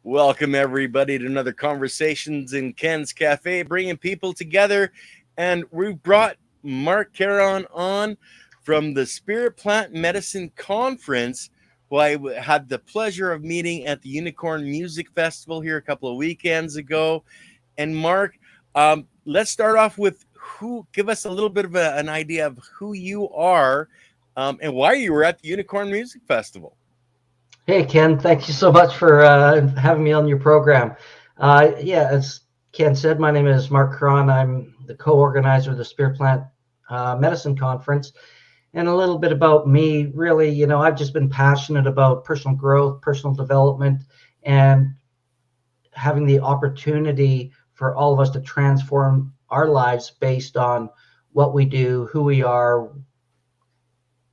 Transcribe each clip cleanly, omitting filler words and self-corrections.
Welcome, everybody, to another Conversations in Ken's Cafe, bringing people together. And we brought Marc Caron on from the Spirit Plant Medicine Conference, who I had the pleasure of meeting at the Unicorn Music Festival here a couple of weekends ago. And Marc, let's start off with give us a little bit of an idea of who you are and why you were at the Unicorn Music Festival. Hey, Ken, thank you so much for having me on your program. As Ken said, my name is Marc Caron. I'm the co-organizer of the Spirit Plant Medicine Conference. And a little bit about me, really, I've just been passionate about personal growth, personal development, and having the opportunity for all of us to transform our lives based on what we do, who we are,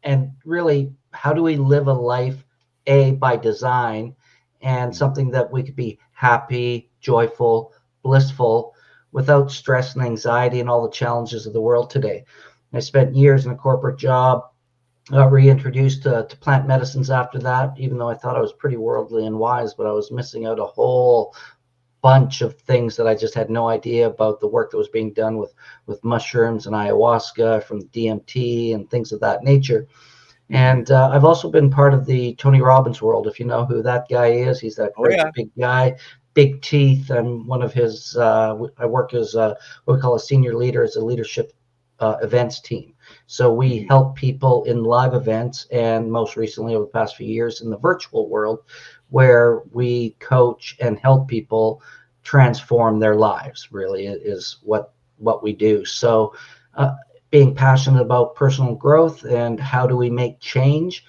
and really, how do we live a life by design, and something that we could be happy, joyful, blissful, without stress and anxiety and all the challenges of the world today. I spent years in a corporate job, reintroduced to plant medicines after that, even though I thought I was pretty worldly and wise, but I was missing out a whole bunch of things that I just had no idea about the work that was being done with mushrooms and ayahuasca from DMT and things of that nature. And I've also been part of the Tony Robbins world, if you know who that guy is. He's that great big guy, big teeth. I'm one of his, I work as what we call a senior leader, as a leadership events team. So we help people in live events, and most recently over the past few years in the virtual world, where we coach and help people transform their lives, really is what we do. So being passionate about personal growth and how do we make change,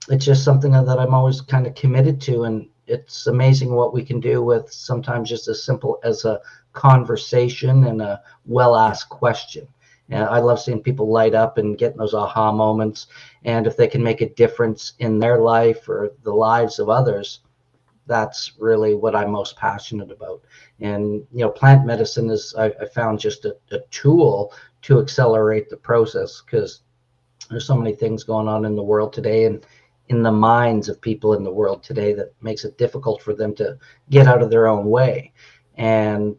it's just something that I'm always kind of committed to. And it's amazing what we can do with sometimes just as simple as a conversation and a well-asked question. And I love seeing people light up and getting those aha moments. And if they can make a difference in their life or the lives of others, that's really what I'm most passionate about. And, plant medicine is, I found, just a tool to accelerate the process, because there's so many things going on in the world today and in the minds of people in the world today that makes it difficult for them to get out of their own way. And,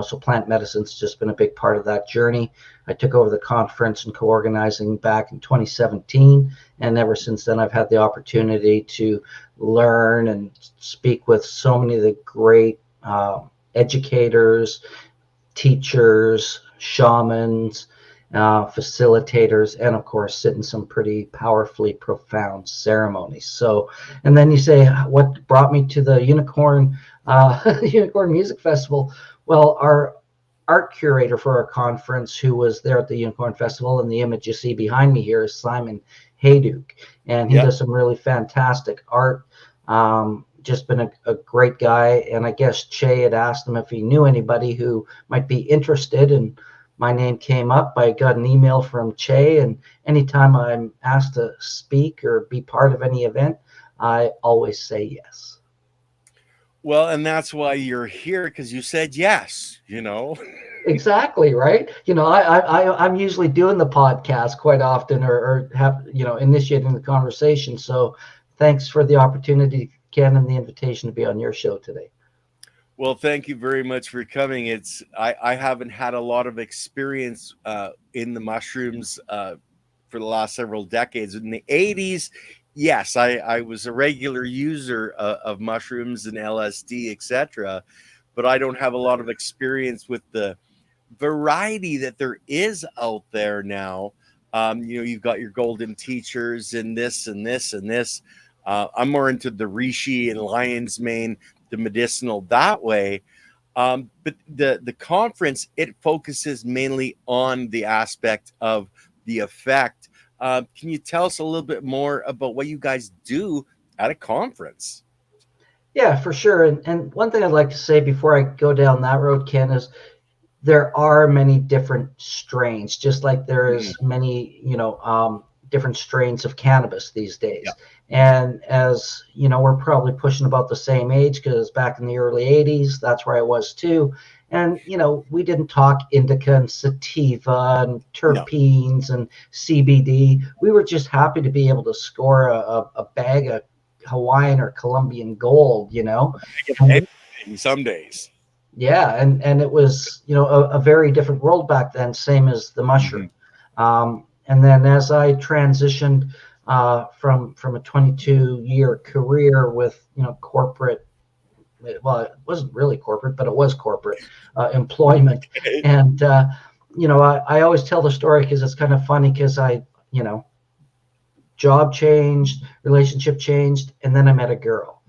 so plant medicine's just been a big part of that journey. I took over the conference and co-organizing back in 2017. And ever since then, I've had the opportunity to learn and speak with so many of the great educators, teachers, shamans, facilitators, and of course sit in some pretty powerfully profound ceremonies. So, and then you say, what brought me to the Unicorn Music Festival? Well, our art curator for our conference, who was there at the Unicorn Festival, and the image you see behind me here is Simon Hayduke, and he does some really fantastic art. Just been a great guy. And I guess Che had asked him if he knew anybody who might be interested, and my name came up. I got an email from Che, and anytime I'm asked to speak or be part of any event, I always say yes. Well, and that's why you're here, because you said yes, Exactly, right? I'm usually doing the podcast quite often, or have, initiating the conversation. So thanks for the opportunity, Ken, and the invitation to be on your show today. Well, thank you very much for coming. I haven't had a lot of experience in the mushrooms for the last several decades. In the 80s, yes, I was a regular user of mushrooms and LSD, etc. But I don't have a lot of experience with the variety that there is out there now. You've got your golden teachers and this and this and this. I'm more into the reishi and lion's mane, the medicinal that way. But the conference, it focuses mainly on the aspect of the effect. Can you tell us a little bit more about what you guys do at a conference? Yeah, for sure. And one thing I'd like to say before I go down that road, Ken, is there are many different strains, just like there is many, different strains of cannabis these days. Yeah. And as we're probably pushing about the same age, because back in the early 80s, that's where I was too. And, we didn't talk indica and sativa and terpenes and CBD. We were just happy to be able to score a bag of Hawaiian or Colombian gold, you know. Anything some days. Yeah, and it was, you know, a very different world back then, same as the mushroom. And then as I transitioned from a 22-year career with, you know, corporate, well, it wasn't really corporate, but it was corporate employment. And, you know, I always tell the story because it's kind of funny because you know, job changed, relationship changed, and then I met a girl.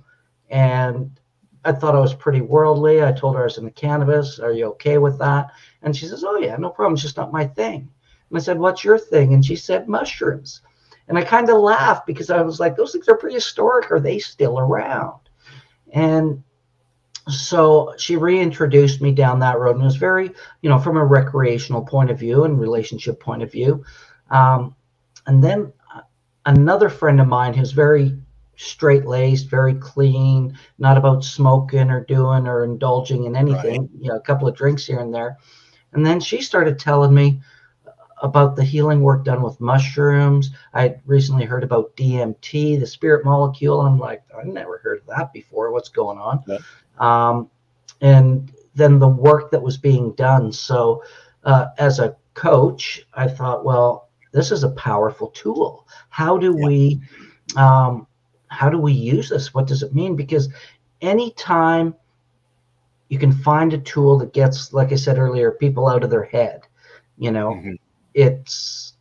And I thought I was pretty worldly. I told her I was into cannabis. Are you okay with that? And she says, oh, yeah, no problem. It's just not my thing. And I said, what's your thing? And she said, mushrooms. And I kind of laughed because I was like, those things are prehistoric. Are they still around? And so she reintroduced me down that road. And it was very, you know, from a recreational point of view and relationship point of view. And then another friend of mine who's very straight-laced, very clean, not about smoking or doing or indulging in anything, right. You know, a couple of drinks here and there. And then she started telling me about the healing work done with mushrooms. I recently heard about DMT, the spirit molecule. I'm like, I never heard of that before. What's going on? Yeah. And then the work that was being done. So as a coach, I thought, well, this is a powerful tool. How do we use this? What does it mean? Because anytime you can find a tool that gets, like I said earlier, people out of their head, you know, it's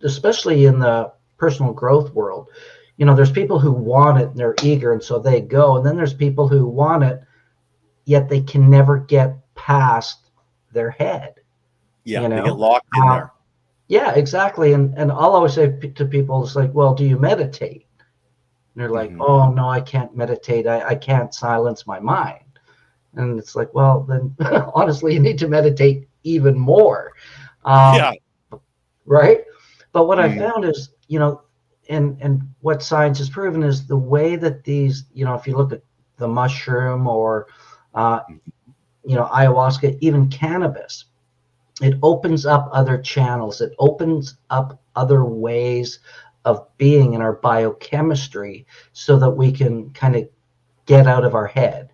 especially in the personal growth world, you know, there's people who want it and they're eager and so they go. And then there's people who want it, yet they can never get past their head. Yeah, you know? They get locked in there. Yeah, exactly. And I'll always say to people, it's like, well, do you meditate? And they're like, oh, no, I can't meditate. I can't silence my mind. And it's like, well, then honestly, you need to meditate even more. Yeah. Right. But what I found is, you know, and what science has proven is the way that these, you know, if you look at the mushroom or, you know, ayahuasca, even cannabis, it opens up other channels. It opens up other ways of being in our biochemistry so that we can kind of get out of our head.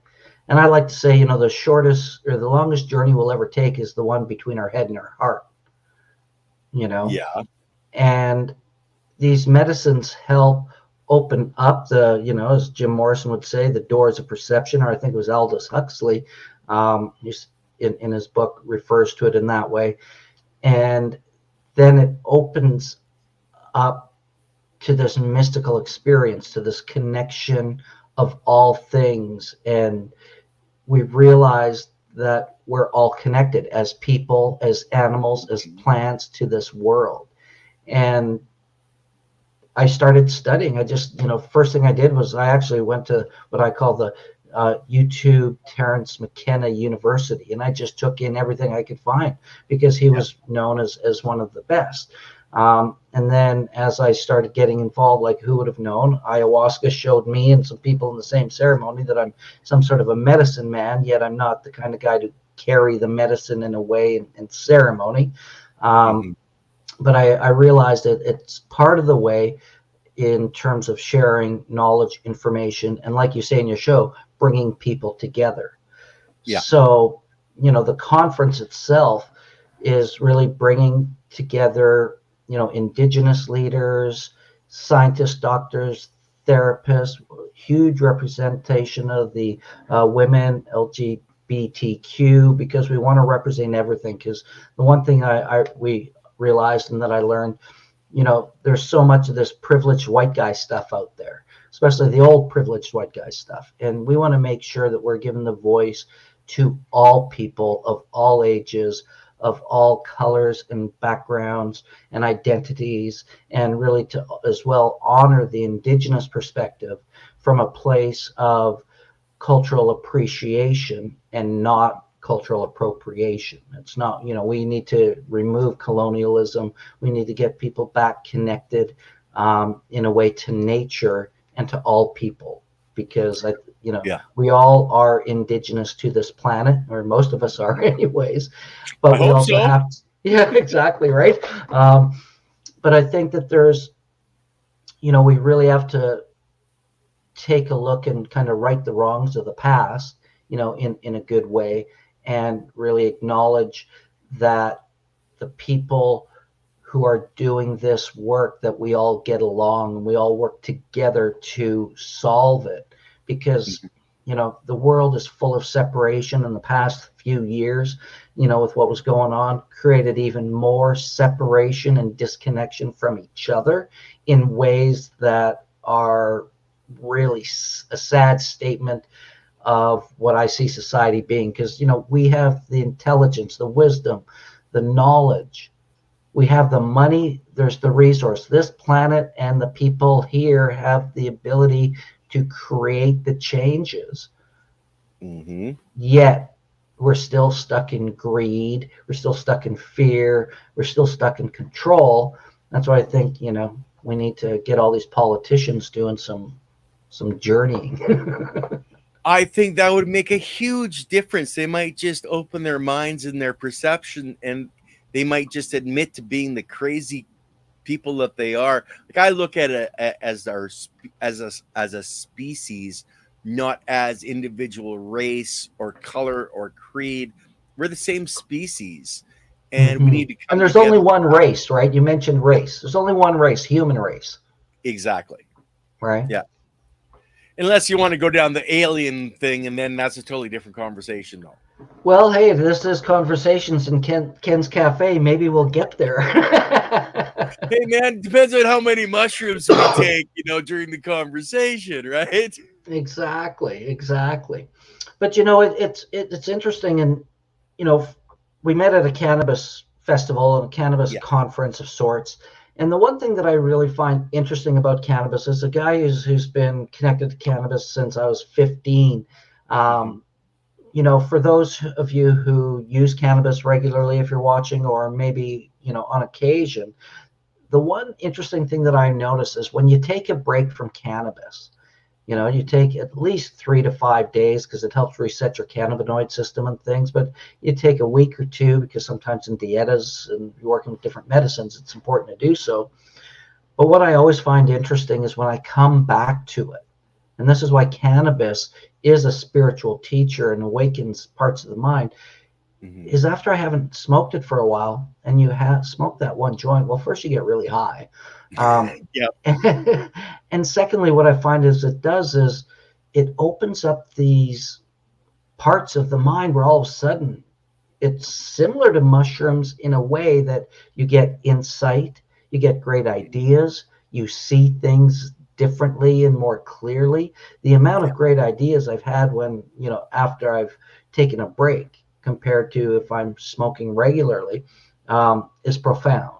And I like to say, you know, the shortest or the longest journey we'll ever take is the one between our head and our heart, you know? Yeah. And these medicines help open up the, you know, as Jim Morrison would say, the doors of perception, or I think it was Aldous Huxley, in his book refers to it in that way. And then it opens up to this mystical experience, to this connection of all things. And we've realized that we're all connected as people, as animals, as plants to this world. And I started studying. I just, you know, first thing I did was I actually went to what I call the YouTube Terence McKenna University, and I just took in everything I could find because he was known as one of the best. And then as I started getting involved, like who would have known, ayahuasca showed me and some people in the same ceremony that I'm some sort of a medicine man, yet I'm not the kind of guy to carry the medicine in a way in ceremony. But I realized that it's part of the way in terms of sharing knowledge, information, and like you say in your show, bringing people together. Yeah. So, you know, the conference itself is really bringing together, you know, indigenous leaders, scientists, doctors, therapists, huge representation of the women, LGBTQ, because we want to represent everything. Because the one thing we realized and that I learned, you know, there's so much of this privileged white guy stuff out there, especially the old privileged white guy stuff. And we want to make sure that we're giving the voice to all people of all ages, of all colors and backgrounds and identities, and really to as well honor the indigenous perspective from a place of cultural appreciation and not cultural appropriation. It's not, you know, we need to remove colonialism. We need to get people back connected in a way to nature and to all people, because we all are indigenous to this planet, or most of us are anyways, but we also have to, yeah, exactly, right. But I think that there's, you know, we really have to take a look and kind of right the wrongs of the past, in a good way, and really acknowledge that the people who are doing this work, that we all get along and we all work together to solve it. Because, the world is full of separation. In the past few years, with what was going on, created even more separation and disconnection from each other in ways that are really a sad statement of what I see society being. Because, we have the intelligence, the wisdom, the knowledge, we have the money, there's the resource. This planet and the people here have the ability to create the changes. Yet we're still stuck in greed. We're still stuck in fear. We're still stuck in control. That's why I think, we need to get all these politicians doing some journeying. I think that would make a huge difference. They might just open their minds and their perception, and they might just admit to being the crazy people that they are. Like, I look at it as a species, not as individual race or color or creed. We're the same species, and we need to come and there's together. Only one race, right? You mentioned race. There's only one race, human race. Exactly. Right. Yeah. Unless you want to go down the alien thing, and then that's a totally different conversation, though. Well, hey, this is Conversations in Ken's Cafe. Maybe we'll get there. Hey, man, depends on how many mushrooms we take, during the conversation, right? Exactly. But, it's interesting. And, we met at a cannabis festival and a cannabis conference of sorts. And the one thing that I really find interesting about cannabis is a guy who's been connected to cannabis since I was 15. For those of you who use cannabis regularly, if you're watching, or maybe, on occasion, the one interesting thing that I notice is when you take a break from cannabis, you take at least 3 to 5 days because it helps reset your cannabinoid system and things. But you take a week or two because sometimes in dietas and you're working with different medicines, it's important to do so. But what I always find interesting is when I come back to it, and this is why cannabis is a spiritual teacher and awakens parts of the mind, is after I haven't smoked it for a while and you have smoked that one joint, well, first you get really high. And secondly, what I find is it opens up these parts of the mind where all of a sudden it's similar to mushrooms in a way that you get insight, you get great ideas, you see things differently and more clearly. The amount of great ideas I've had when, after I've taken a break compared to if I'm smoking regularly, is profound.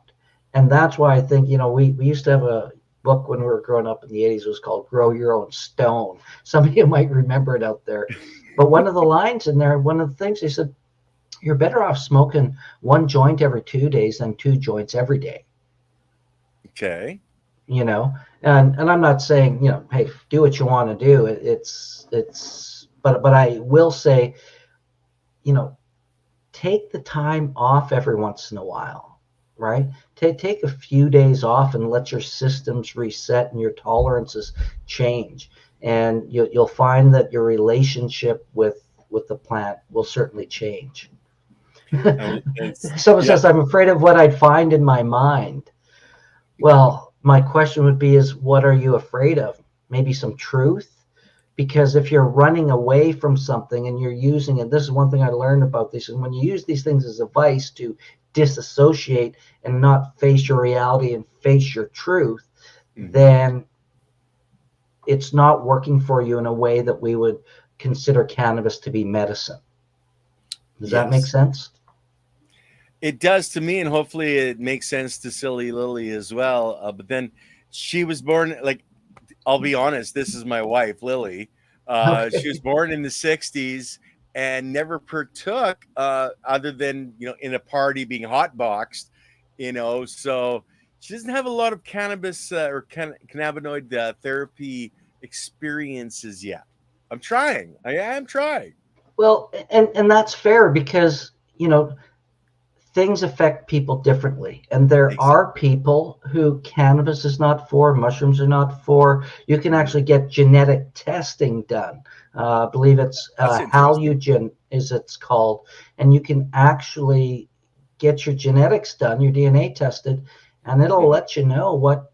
And that's why I think, we used to have a book when we were growing up in the 80s. It was called Grow Your Own Stone. Some of you might remember it out there. But one of the lines in there, one of the things they said, you're better off smoking one joint every 2 days than 2 joints every day. Okay. And I'm not saying, hey, do what you want to do. But I will say, take the time off every once in a while, right? Take a few days off and let your systems reset and your tolerances change. And you'll find that your relationship with the plant will certainly change. Someone says, I'm afraid of what I'd find in my mind. Well, my question would be what are you afraid of? Maybe some truth? Because if you're running away from something and you're using it, this is one thing I learned about this, and when you use these things as a vice to disassociate and not face your reality and face your truth, then it's not working for you in a way that we would consider cannabis to be medicine. Does that make sense? It does to me, and hopefully it makes sense to Silly Lily as well. But then she was born, like, I'll be honest, this is my wife, Lily. She was born in the 60s and never partook other than, in a party being hotboxed, so she doesn't have a lot of cannabis or cannabinoid therapy experiences yet. I'm trying. I am trying. Well, and that's fair because, things affect people differently. And there are people who cannabis is not for, mushrooms are not for. You can actually get genetic testing done. I believe it's Halugen is it's called. And you can actually get your genetics done, your DNA tested, and it'll let you know what,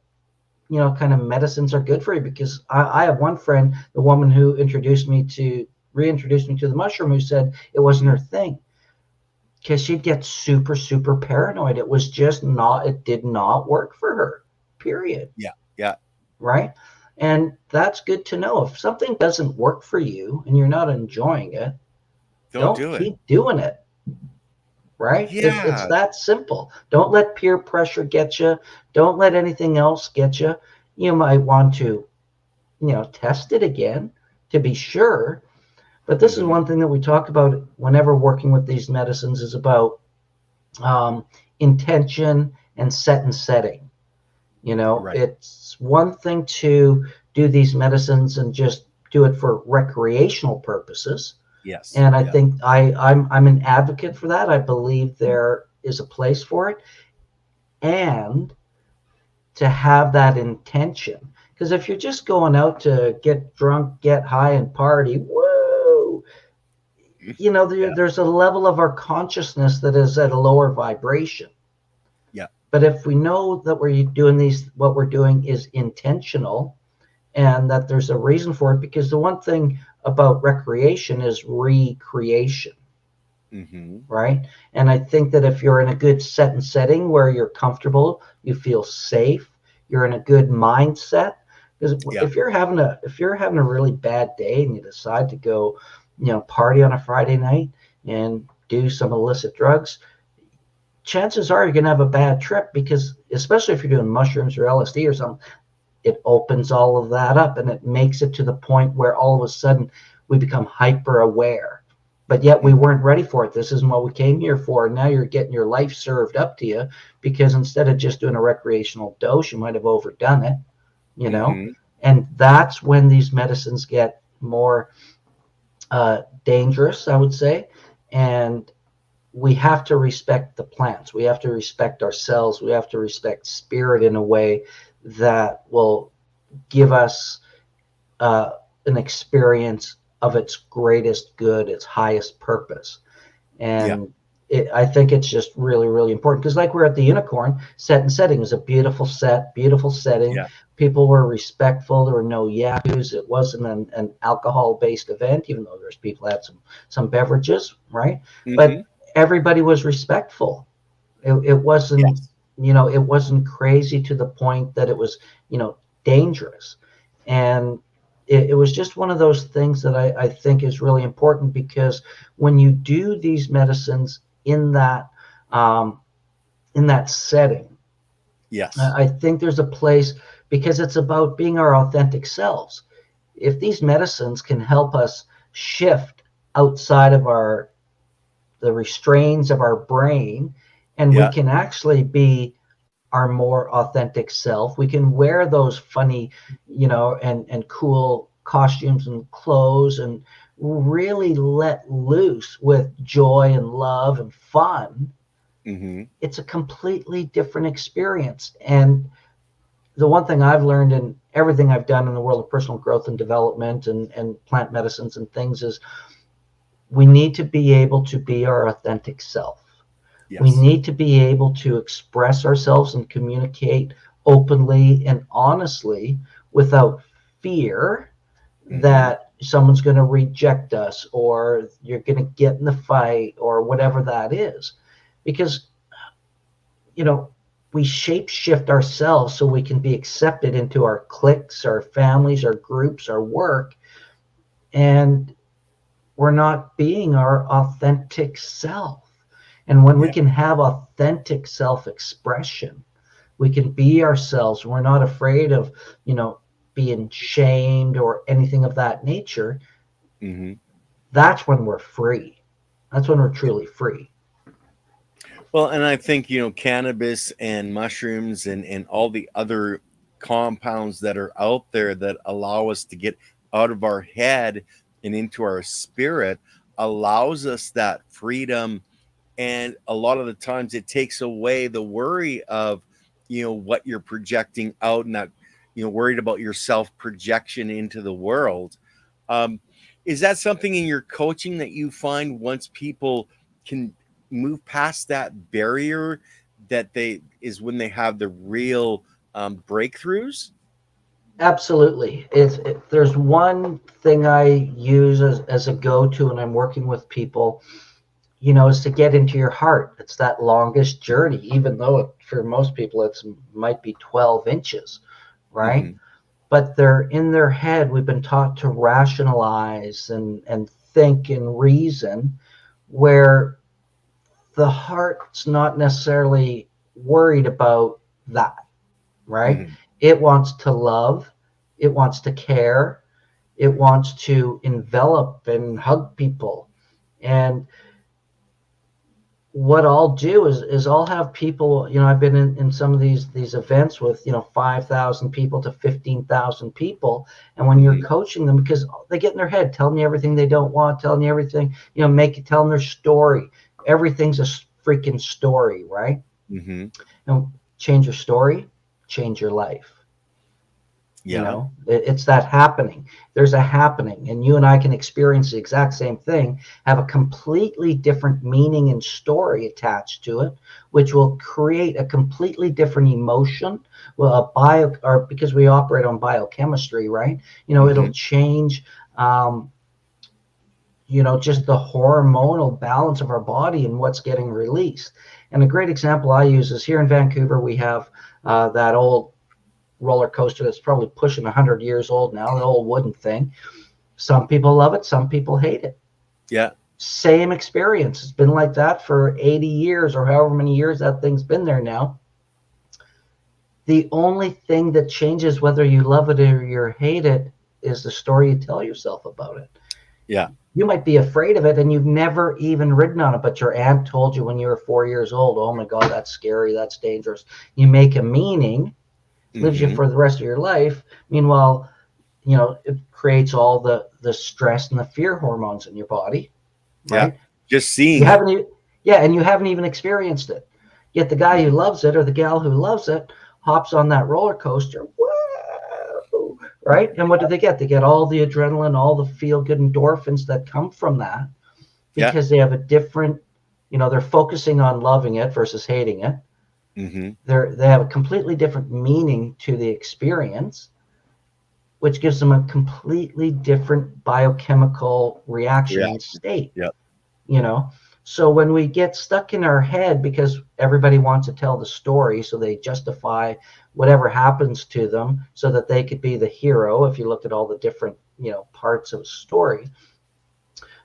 you know, kind of medicines are good for you. Because I have one friend, the woman who reintroduced me to the mushroom, who said it wasn't her thing, because she'd get super, super paranoid. It was just not, it did not work for her, period. Yeah. Right. And that's good to know. If something doesn't work for you and you're not enjoying it, don't keep doing it. Right. It's that simple. Don't let peer pressure get you. Don't let anything else get you. You might want to, you know, test it again to be sure. But this is one thing that we talk about whenever working with these medicines, is about intention and setting. You know, it's one thing to do these medicines and just do it for recreational purposes. Yes. And I think I'm an advocate for that. I believe there is a place for it, and to have that intention. Because if you're just going out to get drunk, get high, and party, whoa, you know, there's a level of our consciousness that is at a lower vibration. Yeah. But if we know that we're doing what we're doing is intentional, and that there's a reason for it, because the one thing about recreation is recreation. Right. And I think that if you're in a good setting where you're comfortable, you feel safe, you're in a good mindset. Because if you're having a really bad day and you decide to go, you know, party on a Friday night and do some illicit drugs, chances are you're going to have a bad trip, because especially if you're doing mushrooms or LSD or something, it opens all of that up, and it makes it to the point where all of a sudden we become hyper aware. But yet we weren't ready for it. This isn't what we came here for. And now you're getting your life served up to you, because instead of just doing a recreational dose, you might have overdone it, you know? And that's when these medicines get more dangerous, I would say. And we have to respect the plants. We have to respect ourselves. We have to respect spirit in a way that will give us an experience of its greatest good, its highest purpose. And I think it's just really, really important, because like we're at the Unicorn, setting is a beautiful setting. People were respectful. There were no yahoos. It wasn't an alcohol-based event, even though there's people had some beverages, right? But everybody was respectful. It wasn't, you know, it wasn't crazy to the point that it was, you know, dangerous. And it was just one of those things that I think is really important, because when you do these medicines in that setting, I think there's a place, because it's about being our authentic selves. If these medicines can help us shift outside of the restraints of our brain, and we can actually be our more authentic self. We can wear those funny, you know, and cool costumes and clothes, and really let loose with joy and love and fun. It's a completely different experience. And the one thing I've learned in everything I've done in the world of personal growth and development and plant medicines and things is, we need to be able to be our authentic self. We need to be able to express ourselves and communicate openly and honestly without fear that someone's going to reject us, or you're going to get in the fight, or whatever that is. Because, you know, we shape shift ourselves so we can be accepted into our cliques, our families, our groups, our work. And we're not being our authentic self. And when we can have authentic self-expression, we can be ourselves. We're not afraid of, you know, being shamed or anything of that nature. That's when we're free. That's when we're truly free. Well, and I think, you know, cannabis and mushrooms and all the other compounds that are out there that allow us to get out of our head and into our spirit allows us that freedom And a lot of the times it takes away the worry of, what you're projecting out, and that, worried about your self projection into the world. Um, is that something in your coaching that you find once people can move past that barrier, that is when they have the real breakthroughs? Absolutely. There's one thing I use as a go-to when I'm working with people, is to get into your heart. It's that longest journey, even though for most people it might be 12 inches, right? Mm-hmm. But they're in their head. We've been taught to rationalize and think and reason, where the heart's not necessarily worried about that, right? Mm-hmm. It wants to love, it wants to care, it wants to envelop and hug people. And what I'll do is I'll have people, I've been in some of these events with, 5,000 people to 15,000 people. And when you're Mm-hmm. coaching them, because they get in their head, telling you everything they don't want, telling you everything, telling their story. Everything's a freaking story, right? Mm-hmm. And change your story, change your life. Yeah. It's that happening. There's a happening, and you and I can experience the exact same thing, have a completely different meaning and story attached to it, which will create a completely different emotion. Well, because we operate on biochemistry, right? Mm-hmm. It'll change, just the hormonal balance of our body and what's getting released. And a great example I use is here in Vancouver, we have that old roller coaster that's probably pushing 100 years old now, the old wooden thing. Some people love it, some people hate it. Yeah. Same experience. It's been like that for 80 years or however many years that thing's been there now. The only thing that changes whether you love it or you hate it is the story you tell yourself about it. Yeah. You might be afraid of it and you've never even ridden on it, but your aunt told you when you were 4 years old, oh my God, that's scary, that's dangerous. You make a meaning, lives you for the rest of your life. Meanwhile, it creates all the stress and the fear hormones in your body, right? Yeah. Just seeing You haven't even, and you haven't even experienced it. Yet the guy who loves it or the gal who loves it hops on that roller coaster, whoa, right? And what do they get? They get all the adrenaline, all the feel-good endorphins that come from that, because they have a different, they're focusing on loving it versus hating it. Mm-hmm. They have a completely different meaning to the experience, which gives them a completely different biochemical reaction and state. Yeah. So when we get stuck in our head because everybody wants to tell the story, so they justify whatever happens to them so that they could be the hero, if you look at all the different, parts of a story.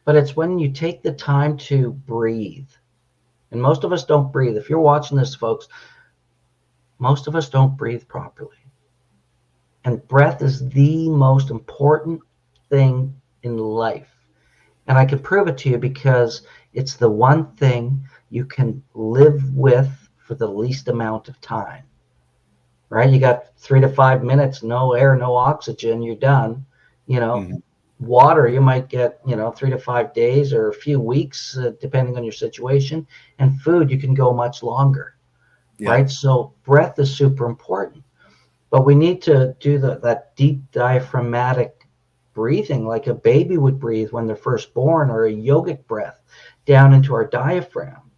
But it's when you take the time to breathe. And most of us don't breathe. If you're watching this, folks, most of us don't breathe properly. And breath is the most important thing in life. And I can prove it to you because it's the one thing you can live with for the least amount of time, right? You got 3 to 5 minutes, no air, no oxygen, you're done. Mm-hmm. Water, you might get, 3 to 5 days or a few weeks, depending on your situation. And food, you can go much longer, right? So breath is super important. But we need to do that deep diaphragmatic breathing like a baby would breathe when they're first born, or a yogic breath down into our diaphragm.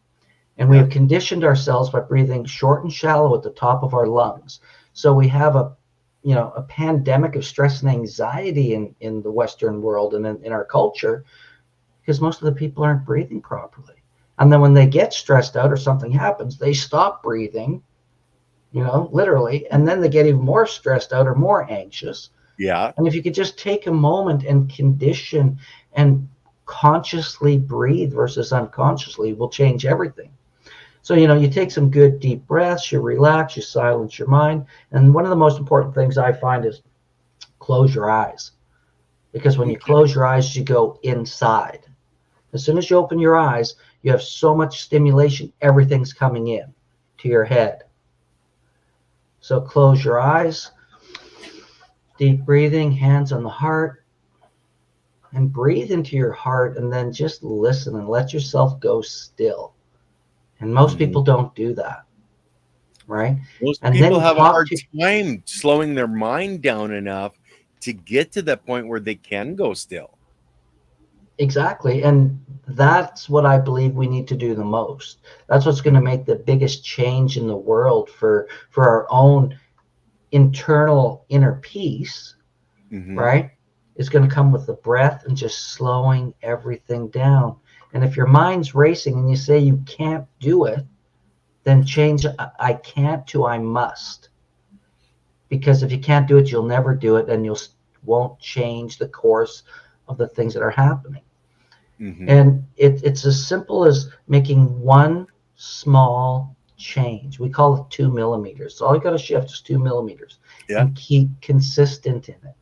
And we have conditioned ourselves by breathing short and shallow at the top of our lungs. So we have a pandemic of stress and anxiety in the Western world and in our culture, because most of the people aren't breathing properly. And then when they get stressed out or something happens, they stop breathing, literally, and then they get even more stressed out or more anxious. Yeah. And if you could just take a moment and condition and consciously breathe versus unconsciously, will change everything. So, you take some good deep breaths, you relax, you silence your mind. And one of the most important things I find is close your eyes. Because when you close your eyes, you go inside. As soon as you open your eyes, you have so much stimulation, everything's coming in to your head. So close your eyes, deep breathing, hands on the heart, and breathe into your heart, and then just listen and let yourself go still. And most people don't do that, right? Most And people then have a talk hard to time slowing their mind down enough to get to that point where they can go still. exactly. And that's what I believe we need to do the most. That's what's going to make the biggest change in the world for our own internal inner peace, right? Is going to come with the breath and just slowing everything down. And if your mind's racing and you say you can't do it, then change I can't to I must. Because if you can't do it, you'll never do it, and won't change the course of the things that are happening. And it's as simple as making one small change. We call it 2 millimeters. So all you got to shift is 2 millimeters and keep consistent in it.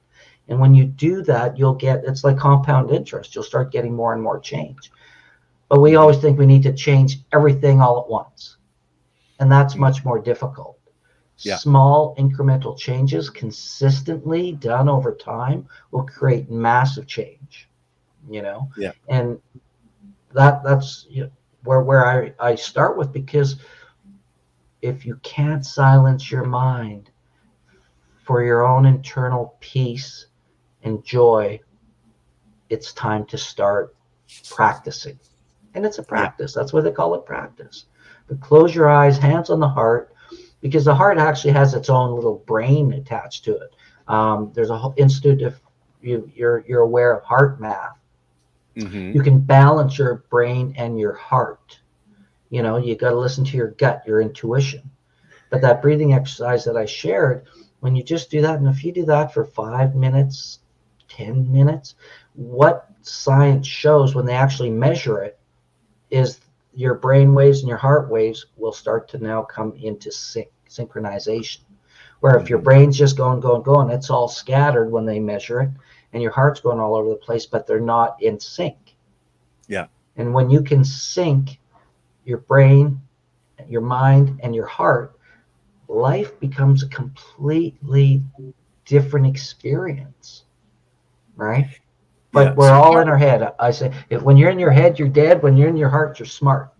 And when you do that, it's like compound interest. You'll start getting more and more change. But we always think we need to change everything all at once. And that's much more difficult. Small incremental changes consistently done over time will create massive change, and that's where I start with, because if you can't silence your mind for your own internal peace and joy, it's time to start practicing. And it's a practice. That's why they call it practice. But close your eyes, hands on the heart, because the heart actually has its own little brain attached to it. There's a whole institute, if you're aware of heart math. You can balance your brain and your heart. You got to listen to your gut, your intuition. But that breathing exercise that I shared, when you just do that, and if you do that for 5 minutes, 10 minutes, what science shows when they actually measure it is your brain waves and your heart waves will start to now come into synchronization. Where if your brain's just going, it's all scattered when they measure it, and your heart's going all over the place, but they're not in sync. And when you can sync your brain, your mind, and your heart, life becomes a completely different experience, right? But we're all in our head. I say, when you're in your head, you're dead. When you're in your heart, you're smart.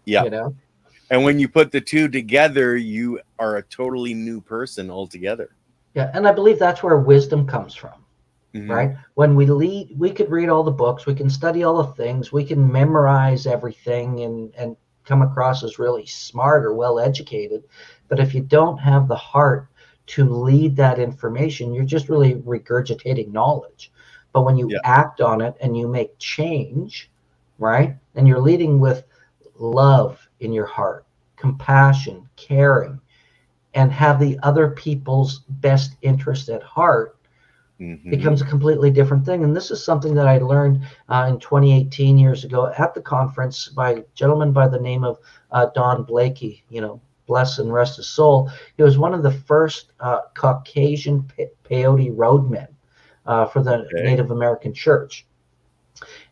And when you put the two together, you are a totally new person altogether. And I believe that's where wisdom comes from, right? When we could read all the books, we can study all the things, we can memorize everything and come across as really smart or well educated. But if you don't have the heart to lead that information, you're just really regurgitating knowledge. But when you act on it and you make change, right? And you're leading with love in your heart, compassion, caring, and have the other people's best interest at heart, becomes a completely different thing. And this is something that I learned in 2018, years ago, at the conference by a gentleman by the name of Don Blakey, bless and rest his soul. He was one of the first Caucasian peyote roadmen for the Native American church.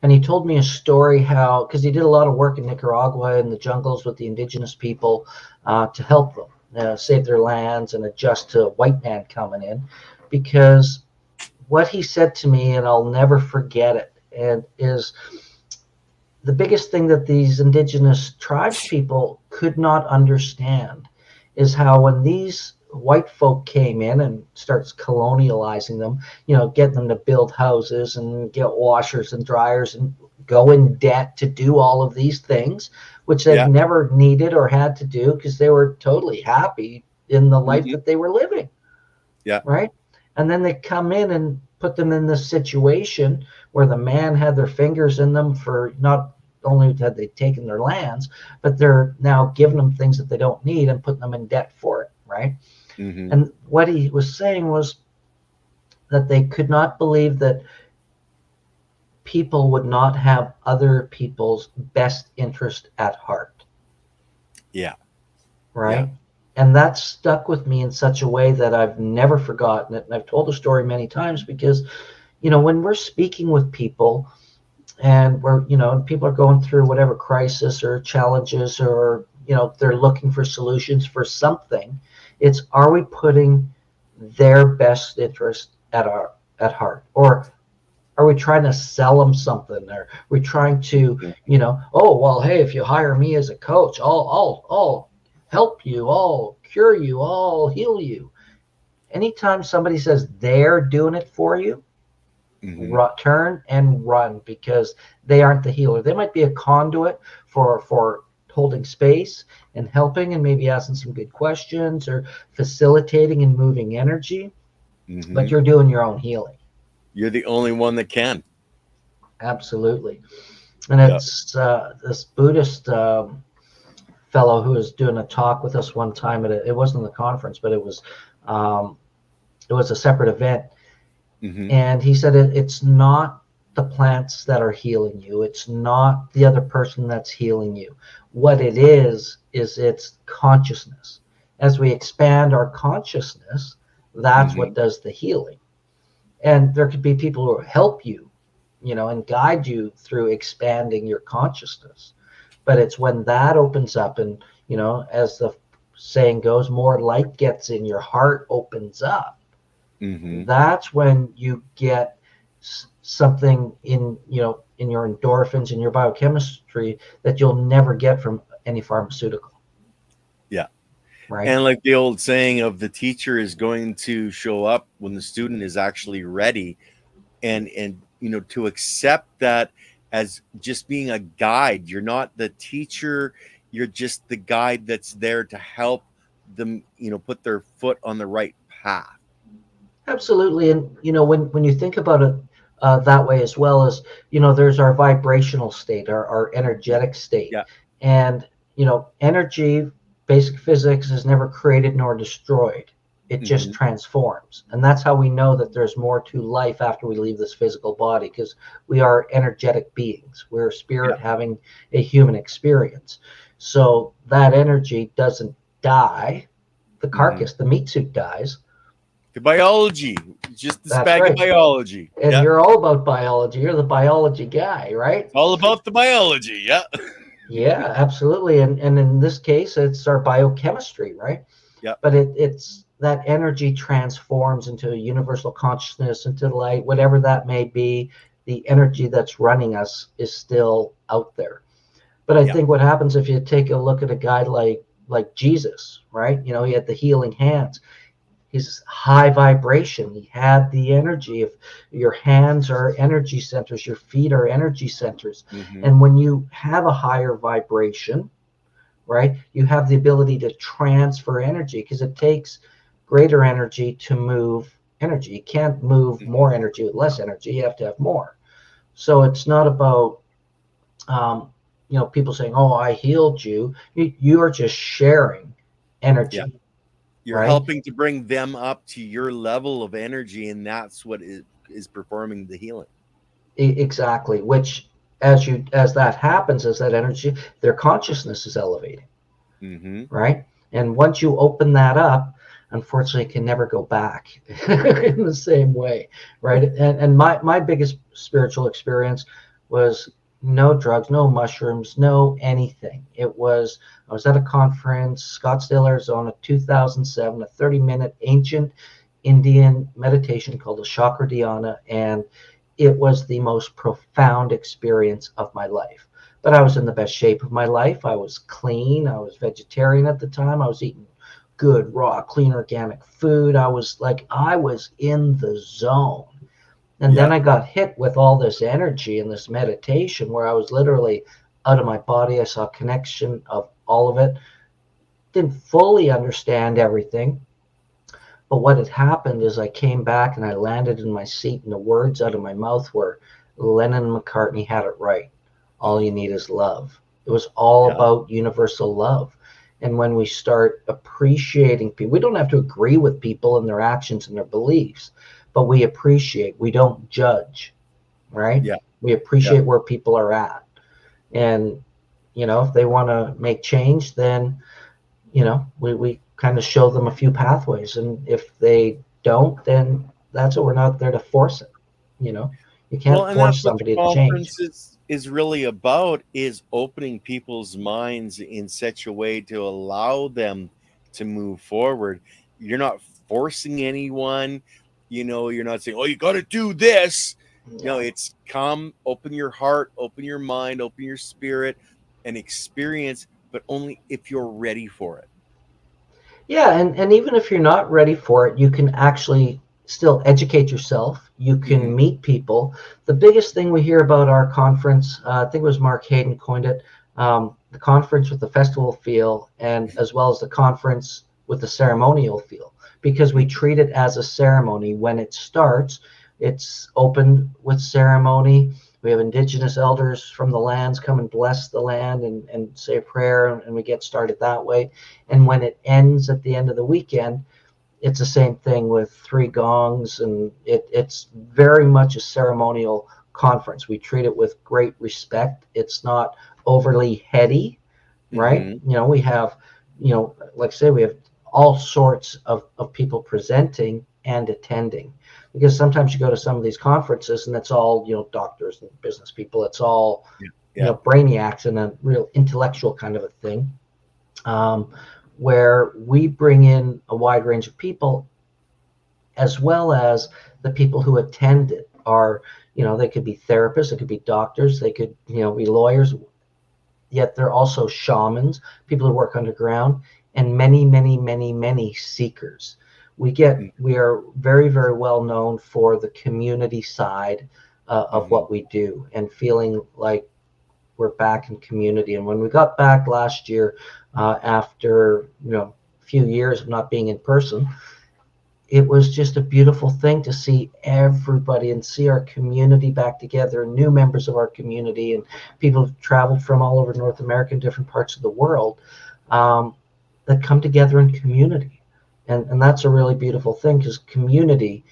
And he told me a story how, because he did a lot of work in Nicaragua in the jungles with the indigenous people to help them save their lands and adjust to a white man coming in. Because what he said to me, and I'll never forget it, and is the biggest thing that these indigenous tribes people could not understand is how when these white folk came in and starts colonializing them, getting them to build houses and get washers and dryers and go in debt to do all of these things, which they've never needed or had to do because they were totally happy in the life that they were living. Right. And then they come in and put them in this situation where the man had their fingers in them for not only had they taken their lands, but they're now giving them things that they don't need and putting them in debt for it. Right. And what he was saying was that they could not believe that people would not have other people's best interest at heart. Right. And that stuck with me in such a way that I've never forgotten it. And I've told the story many times because, when we're speaking with people and people are going through whatever crisis or challenges or, they're looking for solutions for something, it's, are we putting their best interest at heart? Or Are we trying to sell them something? Are we trying to, oh, well, hey, if you hire me as a coach, I'll help you, I'll cure you, I'll heal you. Anytime somebody says they're doing it for you, turn and run, because they aren't the healer. They might be a conduit for holding space and helping and maybe asking some good questions or facilitating and moving energy, but you're doing your own healing. You're the only one that can. Absolutely. And it's this Buddhist fellow who was doing a talk with us one time it wasn't the conference, but it was a separate event. And he said it's not the plants that are healing you. It's not the other person that's healing you. What it is it's consciousness. As we expand our consciousness, that's what does the healing. And there could be people who help you, and guide you through expanding your consciousness. But it's when that opens up and, as the saying goes, more light gets in, your heart opens up. That's when you get something in your endorphins, in your biochemistry that you'll never get from any pharmaceutical. Yeah. Right. And like the old saying of the teacher is going to show up when the student is actually ready, and to accept that as just being a guide. You're not the teacher, you're just the guide that's there to help them, put their foot on the right path. Absolutely. And, when you think about it that way, as well as, there's our vibrational state, our energetic state. Yeah. And, energy, basic physics, is never created nor destroyed. It just transforms. And that's how we know that there's more to life after we leave this physical body, because we are energetic beings. We're a spirit having a human experience. So that energy doesn't die. The carcass, the meat suit dies. The biology, just this bag of biology. And you're all about biology. You're the biology guy, right? It's all about the biology, yeah. Yeah, absolutely. And in this case, it's our biochemistry, right? Yeah. But it's that energy transforms into a universal consciousness, into light, whatever that may be. The energy that's running us is still out there. But I think what happens if you take a look at a guy like Jesus, right? He had the healing hands. He's high vibration. He had the energy. If your hands are energy centers, your feet are energy centers. And when you have a higher vibration, right, you have the ability to transfer energy, because it takes greater energy to move energy. You can't move more energy with less energy. You have to have more. So it's not about, people saying, oh, I healed you. You are just sharing energy. Yeah. You're helping to bring them up to your level of energy, and that's what is performing the healing. Exactly. Which, as that happens, as that energy, their consciousness is elevating. Right. And once you open that up, unfortunately, it can never go back in the same way. Right. And my biggest spiritual experience was no drugs, no mushrooms, no anything. I was at a conference, Scottsdale, Arizona, 2007, a 30-minute ancient Indian meditation called the Chakra Dhyana, and it was the most profound experience of my life. But I was in the best shape of my life. I was clean. I was vegetarian at the time. I was eating good, raw, clean, organic food. I was in the zone. And then I got hit with all this energy in this meditation where I was literally out of my body. I saw a connection of all of it. Didn't fully understand everything. But what had happened is I came back and I landed in my seat, and the words out of my mouth were, Lennon and McCartney had it right. All you need is love. It was all about universal love. And when we start appreciating people, we don't have to agree with people and their actions and their beliefs, but we appreciate, we don't judge, right? Yeah. We appreciate where people are at. And, if they want to make change, then, we kind of show them a few pathways. And if they don't, then that's what we're not there to force it. You can't force somebody to change. Is really about is opening people's minds in such a way to allow them to move forward. You're not forcing anyone. You're not saying, oh, you got to do this. No, Yeah. it's come, open your heart, open your mind, open your spirit, and experience, but only if you're ready for it. Yeah, and even if you're not ready for it, you can actually still educate yourself. You can meet people. The biggest thing we hear about our conference, I think it was Mark Hayden coined it, the conference with the festival feel, and as well as the conference with the ceremonial feel, because we treat it as a ceremony. When it starts, it's opened with ceremony. We have indigenous elders from the lands come and bless the land and say a prayer, and we get started that way. And when it ends at the end of the weekend, it's the same thing with three gongs, and it's very much a ceremonial conference. We treat it with great respect. It's not overly heady, right? Mm-hmm. We have, like I say, we have all sorts of people presenting and attending, because sometimes you go to some of these conferences and it's all, doctors and business people. It's all, Yeah. Yeah. brainiacs and a real intellectual kind of a thing. Where we bring in a wide range of people, as well as the people who attend it are, they could be therapists, they could be doctors, they could, be lawyers, yet they're also shamans, people who work underground, and many, many, many, many seekers. We are very, very well known for the community side of Mm-hmm. what we do, and feeling like we're back in community. And when we got back last year, after a few years of not being in person, it was just a beautiful thing to see everybody and see our community back together, and new members of our community, and people who've traveled from all over North America and different parts of the world, that come together in community. And that's a really beautiful thing, because community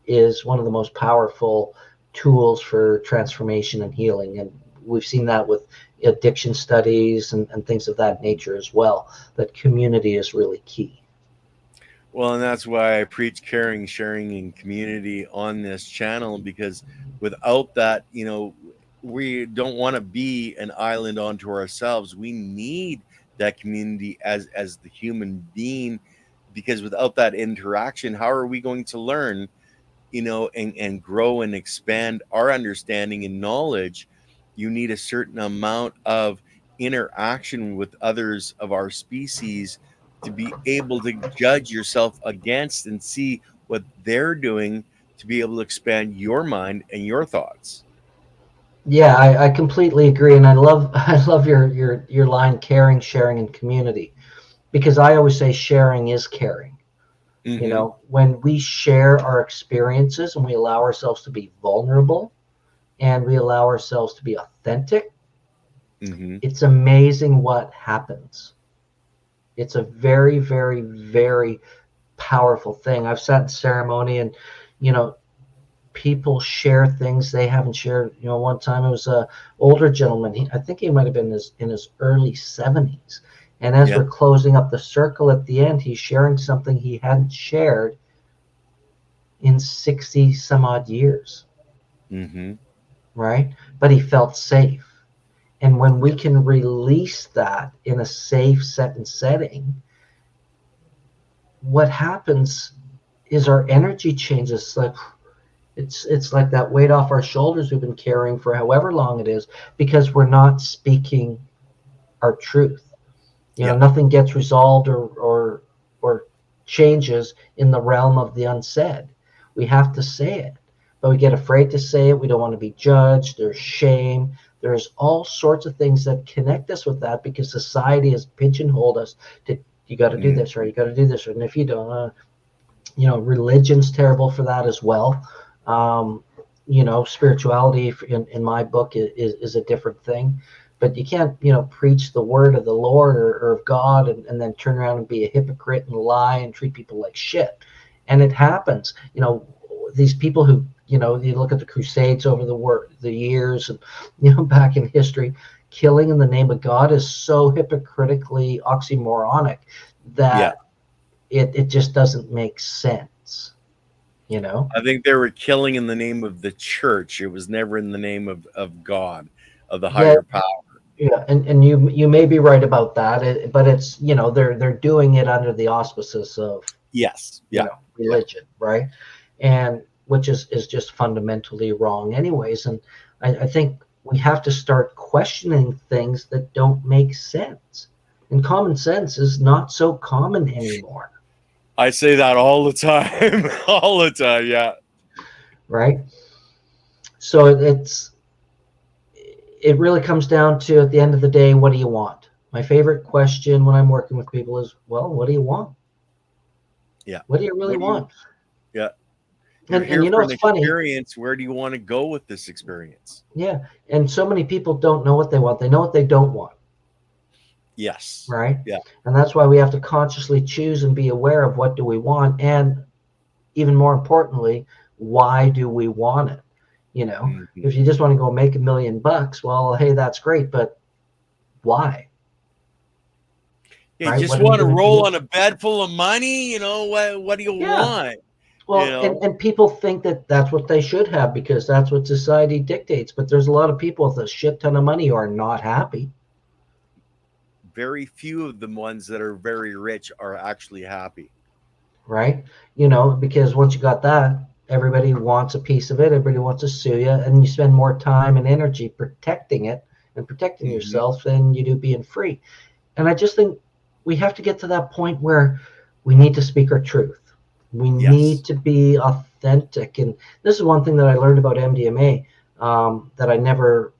is one of the most powerful tools for transformation and healing. And we've seen that with addiction studies and things of that nature as well, that community is really key. Well, and that's why I preach caring, sharing, and community on this channel, because without that, we don't want to be an island unto ourselves. We need that community as the human being, because without that interaction, how are we going to learn, and grow and expand our understanding and knowledge? You need a certain amount of interaction with others of our species to be able to judge yourself against and see what they're doing, to be able to expand your mind and your thoughts. Yeah, I completely agree, and I love I love your line, caring, sharing, and community, because I always say sharing is caring. Mm-hmm. When we share our experiences and we allow ourselves to be vulnerable and we allow ourselves to be authentic, Mm-hmm. it's amazing what happens. It's a very, very, very powerful thing. I've sat in ceremony, and you know people share things they haven't shared. One time it was a older gentleman. I think he might have been in his early 70s. And as Yeah. we're closing up the circle at the end, he's sharing something he hadn't shared in 60 some odd years, Mm-hmm. right? But he felt safe. And when we Yeah. can release that in a safe set and setting, what happens is our energy changes. Like it's like that weight off our shoulders we've been carrying for however long it is, because we're not speaking our truth. Yeah. Nothing gets resolved or changes in the realm of the unsaid. We have to say it, but we get afraid to say it. We don't want to be judged. There's shame. There's all sorts of things that connect us with that, because society has pigeonholed us to, you got to do this, or you got to do this, and if you don't, religion's terrible for that as well. Spirituality in my book is a different thing, but you can't, preach the word of the Lord or of God, and then turn around and be a hypocrite and lie and treat people like shit. And it happens. These people who, you look at the Crusades over the years, and, back in history, killing in the name of God is so hypocritically oxymoronic Yeah. that it just doesn't make sense. I think they were killing in the name of the church. It was never in the name of God, of the Yeah, higher power. yeah, and you may be right about that, but it's, they're doing it under the auspices of, Yes. Yeah. Yeah. religion, right? And which is just fundamentally wrong anyways. And I think we have to start questioning things that don't make sense. And common sense is not so common anymore. I say that all the time, all the time. Yeah. Right. So it really comes down to, at the end of the day, what do you want? My favorite question when I'm working with people is, well, what do you want? Yeah. What do you really want? Yeah. You're And here you know, for an it's funny. experience. Where do you want to go with this experience? Yeah. And so many people don't know what they want. They know what they don't want. Yes. Right. Yeah. And that's why we have to consciously choose and be aware of what do we want. And even more importantly, why do we want it? You know, Mm-hmm. if you just want to go make $1 million, well, hey, that's great. But why? You Right? just What are you want to gonna roll do? on a bed full of money. You know, what do you want? Well, You know? and people think that that's what they should have because that's what society dictates. But there's a lot of people with a shit ton of money who are not happy. Very few of the ones that are very rich are actually happy. Right? You know, because once you got that, everybody wants a piece of it. Everybody wants to sue you. And you spend more time and energy protecting it and protecting Mm-hmm. yourself than you do being free. And I just think we have to get to that point where we need to speak our truth. We need to be authentic. And this is one thing that I learned about MDMA that I never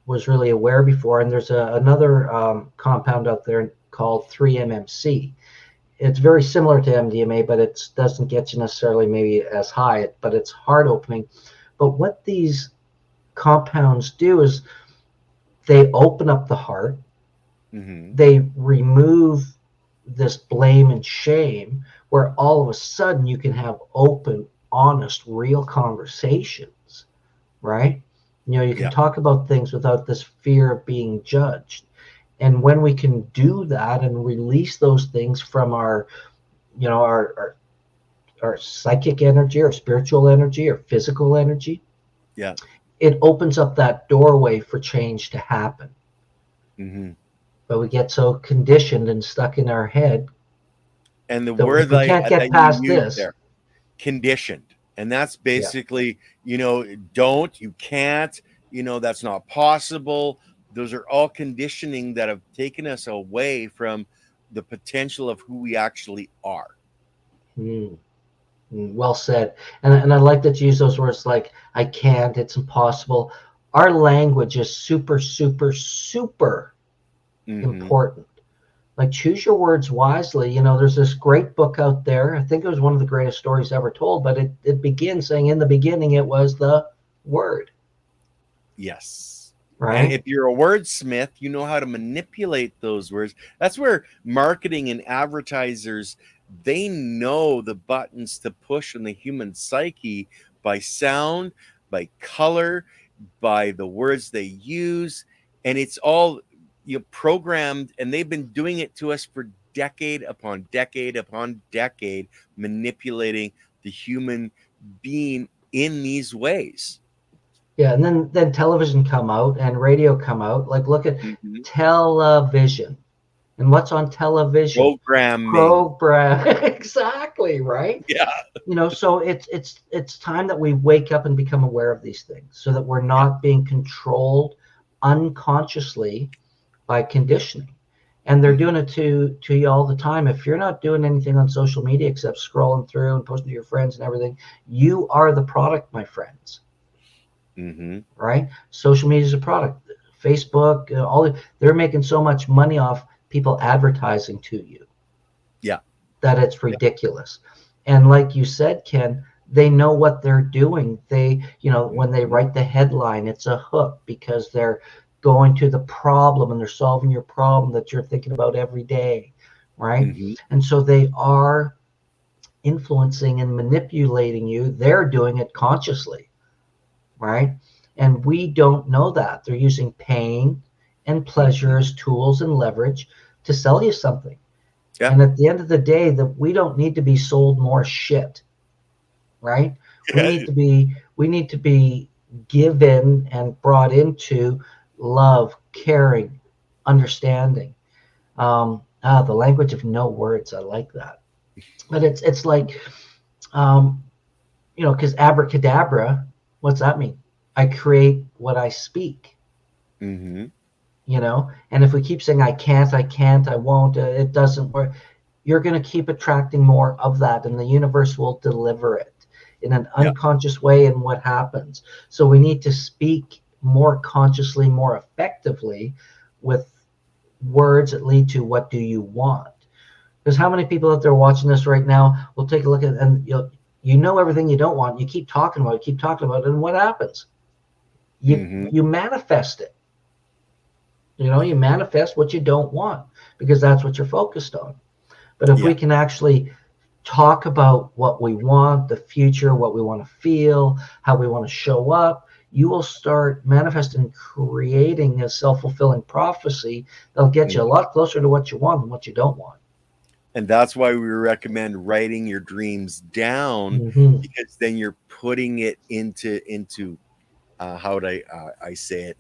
was really aware before. And there's another compound out there called 3-MMC. It's very similar to MDMA, but it doesn't get you necessarily maybe as high, but it's heart opening. But what these compounds do is they open up the heart. Mm-hmm. They remove this blame and shame, where all of a sudden you can have open, honest, real conversations, right? You know, you can talk about things without this fear of being judged. And when we can do that and release those things from our, you know, our psychic energy, or spiritual energy, or physical energy, it opens up that doorway for change to happen. Mm-hmm. But we get so conditioned and stuck in our head. And the that word we can't get past this. There, conditioned. And that's basically, you know, you can't, you know, that's not possible. Those are all conditioning that have taken us away from the potential of who we actually are. Well said. And I like that you use those words like, I can't, it's impossible. Our language is super, super, super important. Like, choose your words wisely. You know, there's this great book out there. I think it was one of the greatest stories ever told, but it begins saying, in the beginning, it was the word. Yes. Right. And if you're a wordsmith, you know how to manipulate those words. That's where marketing and advertisers, they know the buttons to push on the human psyche by sound, by color, by the words they use. And it's all, you know, programmed, and they've been doing it to us for decade upon decade upon decade, manipulating the human being in these ways. Yeah, and then television come out and radio come out. Like, look at television. And what's on television? Program. Exactly, right? Yeah. You know, so it's time that we wake up and become aware of these things so that we're not being controlled unconsciously by conditioning. And they're doing it to you all the time. If you're not doing anything on social media except scrolling through and posting to your friends and everything, you are the product, my friends. Right? Social media is a product. Facebook, they're making so much money off people advertising to you. Yeah. That it's ridiculous. And like you said, Ken, they know what they're doing. They, you know, when they write the headline, it's a hook because they're going to the problem and they're solving your problem that you're thinking about every day, right? And so they are influencing and manipulating you. They're doing it consciously, right? And we don't know that. They're using pain and pleasure as tools and leverage to sell you something. Yeah. And at the end of the day, that we don't need to be sold more shit, right? We need to be given and brought into love, caring, understanding. The language of no words. I like that. But it's like because abracadabra, what's that mean? I create what I speak. Mm-hmm. And if we keep saying I can't, I won't, it doesn't work, you're going to keep attracting more of that, and the universe will deliver it in an unconscious way. And what happens? So we need to speak more consciously, more effectively, with words that lead to what do you want. Because how many people out there watching this right now will take a look at, and everything you don't want, you keep talking about it, and what happens? You manifest it. You manifest what you don't want, because that's what you're focused on. But if we can actually talk about what we want, the future, what we want to feel, how we want to show up, you will start manifesting, creating a self-fulfilling prophecy that'll get you a lot closer to what you want than what you don't want. And that's why we recommend writing your dreams down, because then you're putting it into how would I say it,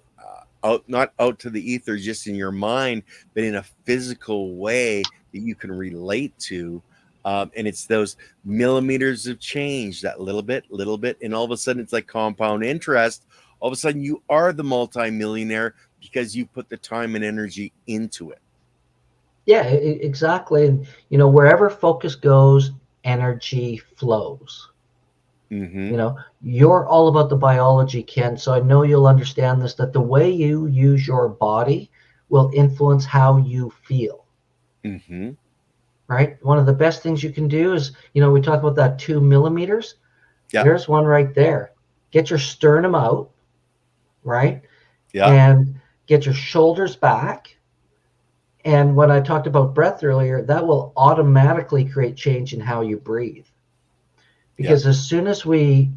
not out to the ether, just in your mind, but in a physical way that you can relate to. And it's those millimeters of change, that little bit, and all of a sudden it's like compound interest. All of a sudden you are the multimillionaire because you put the time and energy into it. Yeah, exactly. And wherever focus goes, energy flows. You're all about the biology, Ken. So I know you'll understand this, that the way you use your body will influence how you feel. Right? One of the best things you can do is, we talk about that 2 millimeters. There's one right there. Get your sternum out, right? And get your shoulders back. And when I talked about breath earlier, that will automatically create change in how you breathe. Because as soon as we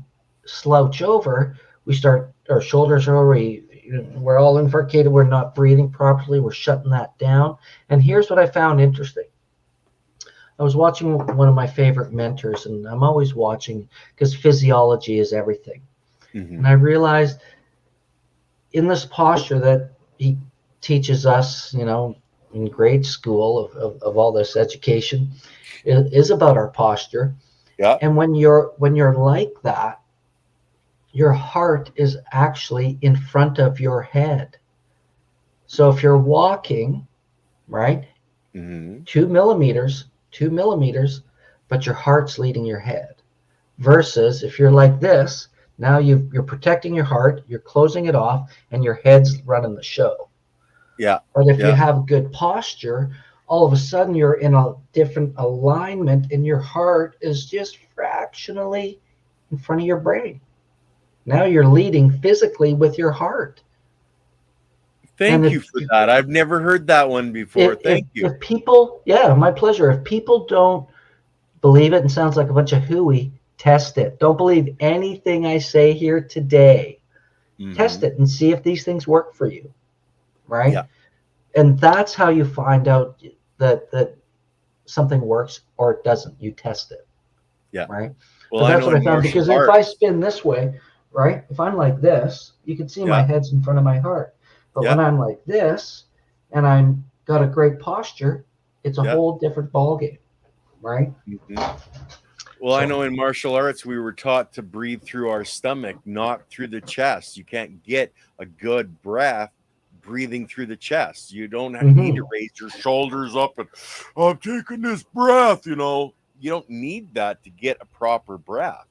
slouch over, we start, our shoulders are over, we're all infarcated, we're not breathing properly, we're shutting that down. And here's what I found interesting. I was watching one of my favorite mentors, and I'm always watching because physiology is everything. And I realized in this posture that he teaches us, in grade school of all this education, is about our posture. And when you're like that, your heart is actually in front of your head. So if you're walking, right, 2 millimeters, but your heart's leading your head. Versus if you're like this, now you're protecting your heart, you're closing it off, and your head's running the show. But if you have good posture, all of a sudden you're in a different alignment, and your heart is just fractionally in front of your brain. Now you're leading physically with your heart. Thank you for that. I've never heard that one before. Thank you. If people, my pleasure. If people don't believe it and sounds like a bunch of hooey, test it. Don't believe anything I say here today. Test it and see if these things work for you, right? And that's how you find out that something works or it doesn't. You test it, right? Well, but that's what I found, because if I spin this way, right, if I'm like this, you can see my head's in front of my heart. But when I'm like this and I'm got a great posture, it's a whole different ballgame, right? Well, I know in martial arts, we were taught to breathe through our stomach, not through the chest. You can't get a good breath breathing through the chest. You don't need to raise your shoulders up and, I'm taking this breath, You don't need that to get a proper breath.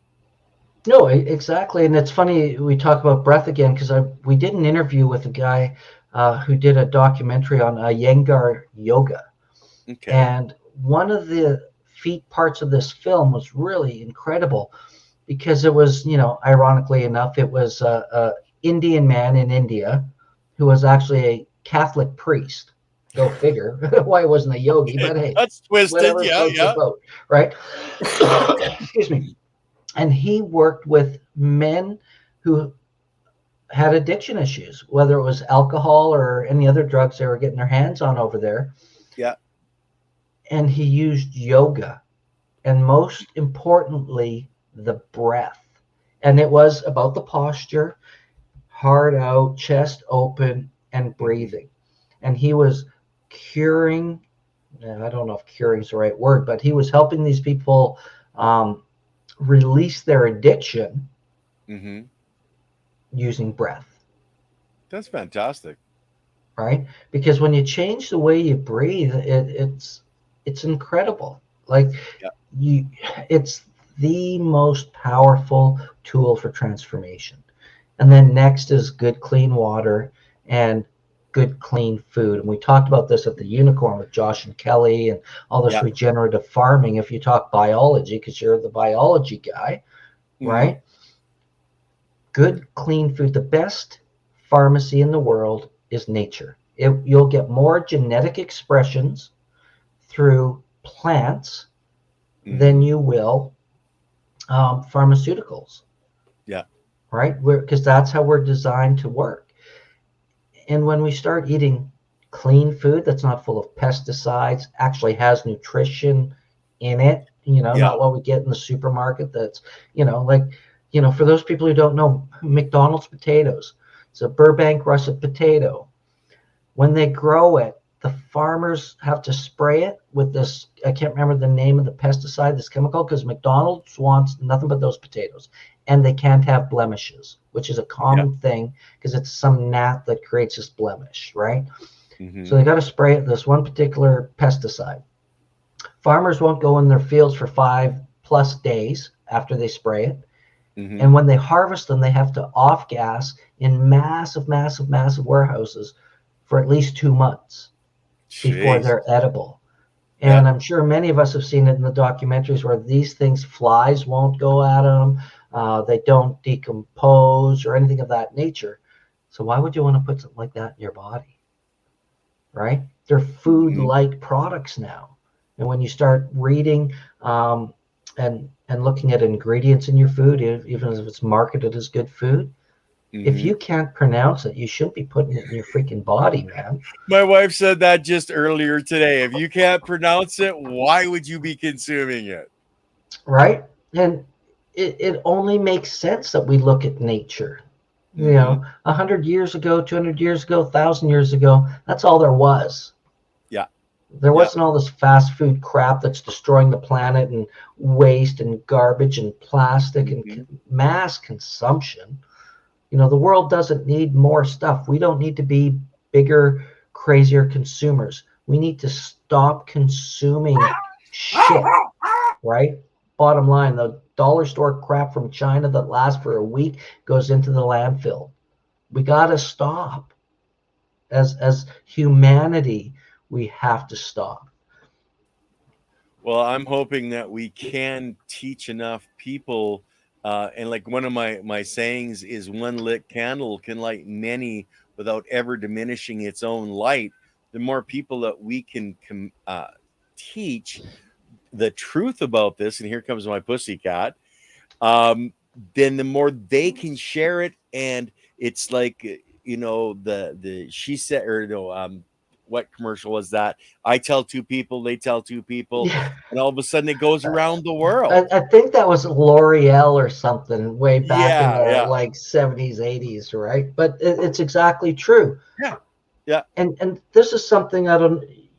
No, exactly. And it's funny we talk about breath again, because we did an interview with a guy who did a documentary on Iyengar yoga. And one of the feat parts of this film was really incredible, because it was, ironically enough, it was a Indian man in India who was actually a Catholic priest. Go figure why it wasn't a yogi, but hey, that's twisted. Boat, right? Excuse me. And he worked with men who had addiction issues, whether it was alcohol or any other drugs they were getting their hands on over there. And he used yoga, and most importantly, the breath. And it was about the posture, heart out, chest open, and breathing. And he was curing, and I don't know if curing is the right word, but he was helping these people release their addiction Mm-hmm. using breath. That's fantastic. Right? Because when you change the way you breathe, it's incredible. Like Yeah. it's the most powerful tool for transformation. And then next is good clean water and good clean food. And we talked about this at the Unicorn with Josh and Kelly and all this Yeah. regenerative farming. If you talk biology, because you're the biology guy, Mm-hmm. right? Good clean food. The best pharmacy in the world is nature. You'll get more genetic expressions through plants than you will pharmaceuticals. Yeah. Right? Because that's how we're designed to work. And when we start eating clean food that's not full of pesticides, actually has nutrition in it, not what we get in the supermarket that's, for those people who don't know, McDonald's potatoes, it's a Burbank russet potato. When they grow it, the farmers have to spray it with this, I can't remember the name of the pesticide, this chemical, because McDonald's wants nothing but those potatoes. And they can't have blemishes, which is a common thing because it's some gnat that creates this blemish, right? Mm-hmm. So they got to spray it this one particular pesticide. Farmers won't go in their fields for 5+ days after they spray it. Mm-hmm. And when they harvest them, they have to off-gas in massive warehouses for at least 2 months before they're edible. And I'm sure many of us have seen it in the documentaries where these things, flies won't go at them. They don't decompose or anything of that nature. So why would you want to put something like that in your body? Right? They're food-like products now. And when you start reading and looking at ingredients in your food, even if it's marketed as good food, if you can't pronounce it, you shouldn't be putting it in your freaking body, man. My wife said that just earlier today. If you can't pronounce it, why would you be consuming it? Right? And it only makes sense that we look at nature. 100 years ago, 200 years ago, 1,000 years ago, that's all there was. Yeah. There wasn't all this fast food crap that's destroying the planet and waste and garbage and plastic and mass consumption. The world doesn't need more stuff. We don't need to be bigger, crazier consumers. We need to stop consuming shit, right? Bottom line, the dollar store crap from China that lasts for a week goes into the landfill. We got to stop. As humanity, we have to stop. Well, I'm hoping that we can teach enough people. And like one of my sayings is, one lit candle can light many without ever diminishing its own light. The more people that we can teach the truth about this, and here comes my pussycat, then the more they can share it. And it's like, the she said, or no, what commercial was that? I tell two people, they tell two people, and all of a sudden it goes around the world. I think that was L'Oreal or something way back in the like 70s, 80s, right? But it's exactly true. Yeah. And this is something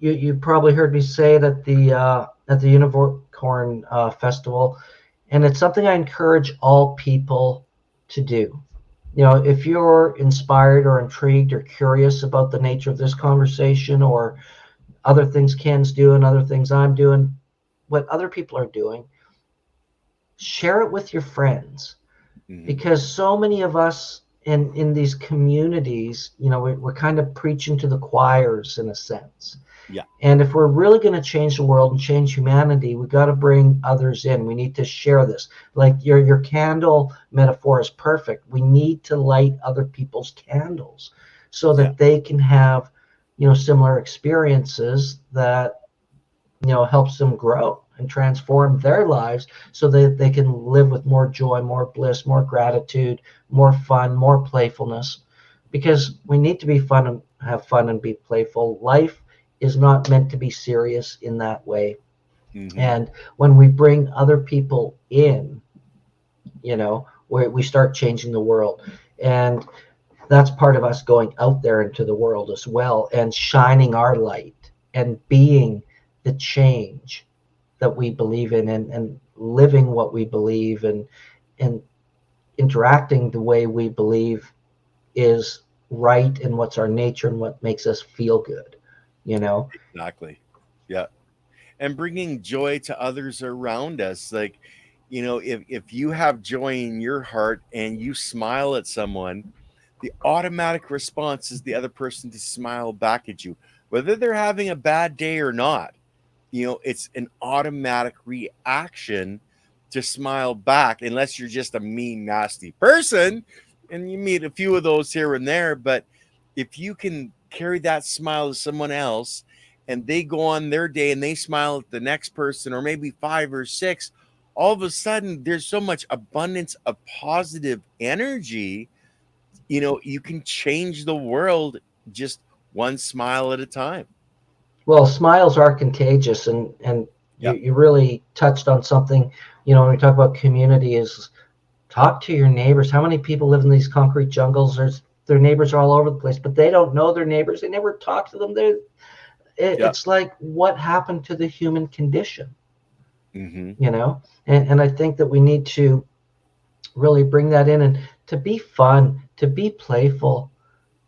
you probably heard me say it at the Unicorn Festival, and it's something I encourage all people to do. If you're inspired or intrigued or curious about the nature of this conversation or other things Ken's doing, other things I'm doing, what other people are doing, share it with your friends. Because so many of us in these communities, we're kind of preaching to the choirs in a sense. Yeah. And if we're really going to change the world and change humanity, we got to bring others in. We need to share this. Like your candle metaphor is perfect. We need to light other people's candles so that they can have, similar experiences that, helps them grow and transform their lives so that they can live with more joy, more bliss, more gratitude, more fun, more playfulness. Because we need to be fun and have fun and be playful. Life is not meant to be serious in that way. And when we bring other people in, we start changing the world. And that's part of us going out there into the world as well and shining our light and being the change that we believe in. And living what we believe and interacting the way we believe is right and what's our nature and what makes us feel good, you know? Exactly. Yeah. And bringing joy to others around us. Like, if you have joy in your heart and you smile at someone, the automatic response is the other person to smile back at you, whether they're having a bad day or not. It's an automatic reaction to smile back, unless you're just a mean, nasty person, and you meet a few of those here and there. But if you can carry that smile to someone else and they go on their day and they smile at the next person, or maybe 5 or 6, all of a sudden there's so much abundance of positive energy. You can change the world just one smile at a time. Well, smiles are contagious, and Yep. you really touched on something, when we talk about community, is talk to your neighbors. How many people live in these concrete jungles? Their neighbors are all over the place, but they don't know their neighbors. They never talk to them. Yep. It's like, what happened to the human condition, Mm-hmm. And I think that we need to really bring that in, and to be fun, to be playful,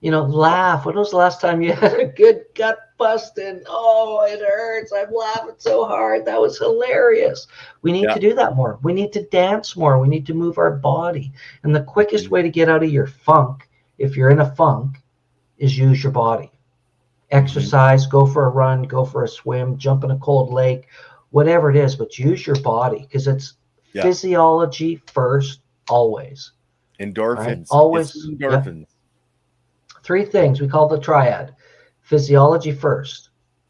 laugh. When was the last time you had a good gut busting? Oh, it hurts. I'm laughing so hard. That was hilarious. We need Yeah. to do that more. We need to dance more. We need to move our body. And the quickest Mm-hmm. way to get out of your funk, if you're in a funk, is use your body. Exercise, go for a run, go for a swim, jump in a cold lake, whatever it is, but use your body, because it's physiology first, always. Endorphins. Right? Always. It's endorphins. Yep. 3 things we call the triad. Physiology first,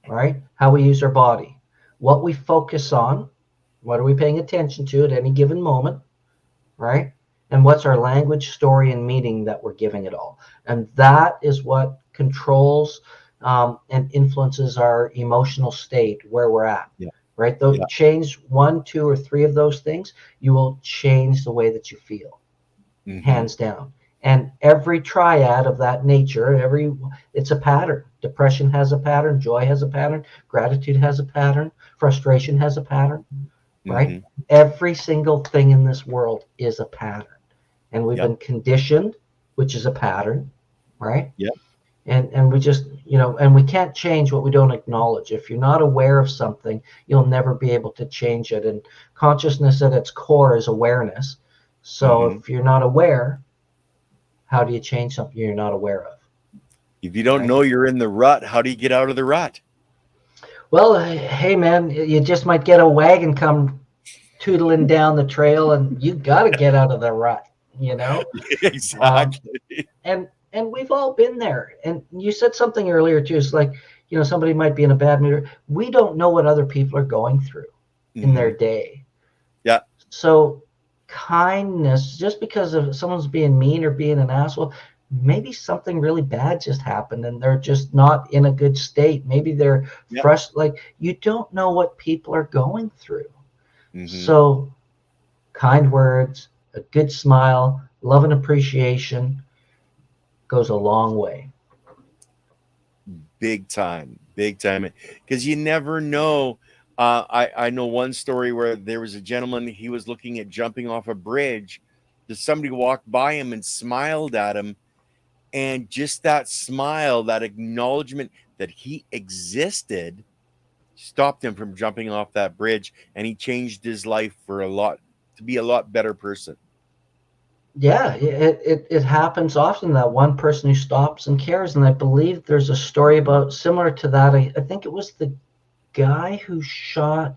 right? How we use our body, what we focus on, what are we paying attention to at any given moment, right? And what's our language, story, and meaning that we're giving it all. And that is what controls and influences our emotional state, where we're at, right? Though change 1, 2, or 3 of those things, you will change the way that you feel, hands down. And every triad of that nature, it's a pattern. Depression has a pattern, joy has a pattern, gratitude has a pattern, frustration has a pattern, right? Every single thing in this world is a pattern. And we've been conditioned, which is a pattern, right? Yeah. And we just, and we can't change what we don't acknowledge. If you're not aware of something, you'll never be able to change it. And consciousness at its core is awareness. So if you're not aware, how do you change something you're not aware of? If you don't know you're in the rut, how do you get out of the rut? Well, hey, man, you just might get a wagon come tootling down the trail, and you got to get out of the rut, Exactly. And we've all been there. And you said something earlier, too. It's like, somebody might be in a bad mood. We don't know what other people are going through in their day. Yeah. So kindness, just because of someone's being mean or being an asshole, maybe something really bad just happened and they're just not in a good state. Maybe they're frustrated. Like, you don't know what people are going through. So kind words, a good smile, love and appreciation goes a long way. Big time. Because you never know. I know one story where there was a gentleman, he was looking at jumping off a bridge. Somebody walked by him and smiled at him. And just that smile, that acknowledgement that he existed, stopped him from jumping off that bridge. And he changed his life to be a lot better person. Yeah, it happens often, that one person who stops and cares. And I believe there's a story about similar to that. I think it was the guy who shot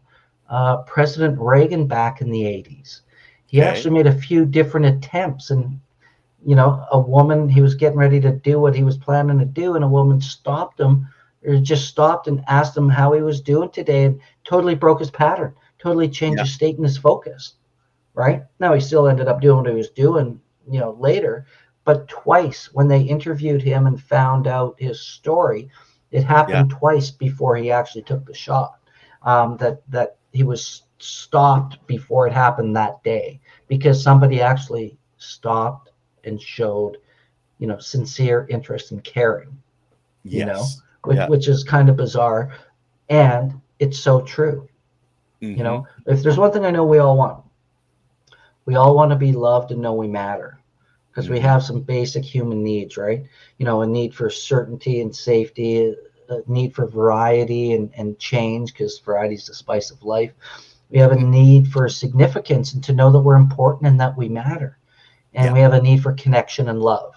President Reagan back in the 80s. He actually made a few different attempts, and a woman, he was getting ready to do what he was planning to do, and a woman stopped him, or just stopped and asked him how he was doing today, and totally broke his pattern, totally changed his state and his focus. Right? Now he still ended up doing what he was doing, later, but twice when they interviewed him and found out his story, it happened twice before he actually took the shot. That he was stopped before it happened that day, because somebody actually stopped and showed, sincere interest and caring. Which is kind of bizarre, and it's so true. You know, if there's one thing I know we all want to be loved and know we matter, because we have some basic human needs, right? You know, a need for certainty and safety, a need for variety and change, because variety is the spice of life. We have a need for significance and to know that we're important and that we matter. And we have a need for connection and love.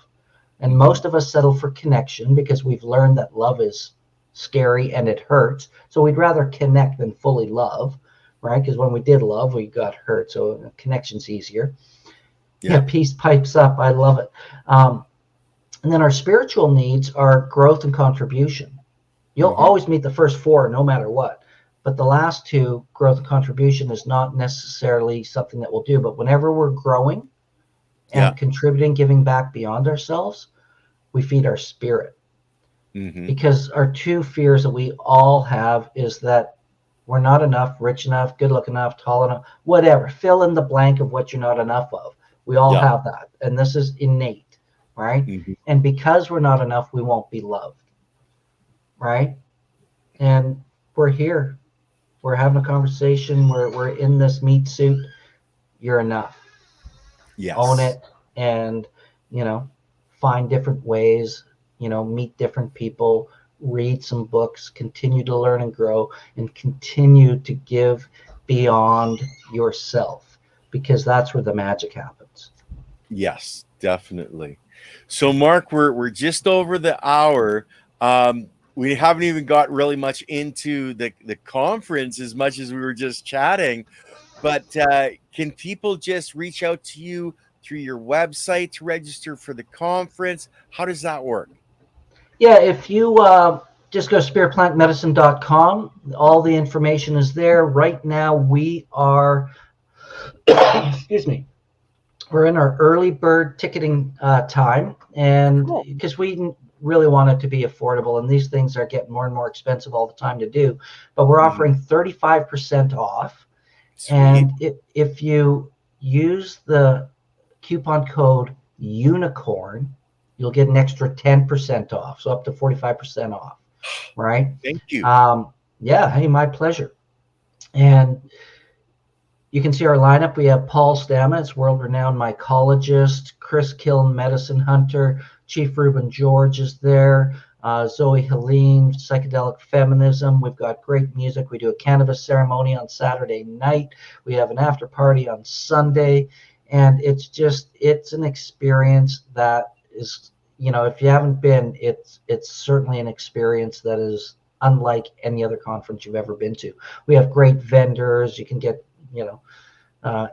And most of us settle for connection because we've learned that love is scary and it hurts. So we'd rather connect than fully love, right? Because when we did love, we got hurt. So connection's easier. Yeah, peace pipes up. I love it. And then our spiritual needs are growth and contribution. You'll always meet the first four no matter what. But the last two, growth and contribution, is not necessarily something that we'll do. But whenever we're growing and contributing, giving back beyond ourselves, we feed our spirit. Because our two fears that we all have is that we're not enough, rich enough, good looking enough, tall enough, whatever. Fill in the blank of what you're not enough of. We all have that. And this is innate, right? And because we're not enough, we won't be loved, right? And we're here. We're having a conversation. We're in this meat suit. You're enough. Own it, and, you know, find different ways, you know, meet different people, read some books, continue to learn and grow, and continue to give beyond yourself, because that's where the magic happens. Yes, definitely. So Mark, we're just over the hour. We haven't even got really much into the conference as much as we were just chatting, but can people just reach out to you through your website to register for the conference? How does that work? Yeah, if you just go to spiritplantmedicine.com, all the information is there. Right now we are, excuse me, we're in our early bird ticketing time, and because we really want it to be affordable, and these things are getting more and more expensive all the time to do, but we're offering 35% off. Sweet. And if you use the coupon code UNICORN, you'll get an extra 10% off, so up to 45% off, right? Thank you. Yeah, hey, my pleasure. And you can see our lineup. We have Paul Stamets, world-renowned mycologist, Chris Kiln, medicine hunter, Chief Reuben George is there, Zoe Helene, psychedelic feminism. We've got great music. We do a cannabis ceremony on Saturday night. We have an after party on Sunday. And it's an experience that is, you know, if you haven't been, it's certainly an experience that is unlike any other conference you've ever been to. We have great vendors. You can get, you know,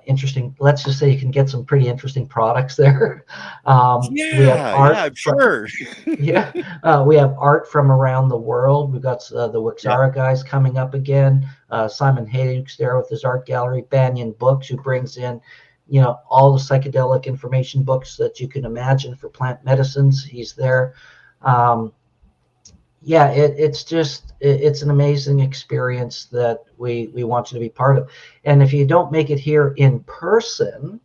interesting, let's just say you can get some pretty interesting products there. We have art I'm sure. We have art from around the world. We've got the Wixara guys coming up again. Simon Hayek's there with his art gallery. Banyan Books, who brings in, you know, all the psychedelic information books that you can imagine for plant medicines. He's there. It's an amazing experience that we want you to be part of. And if you don't make it here in person,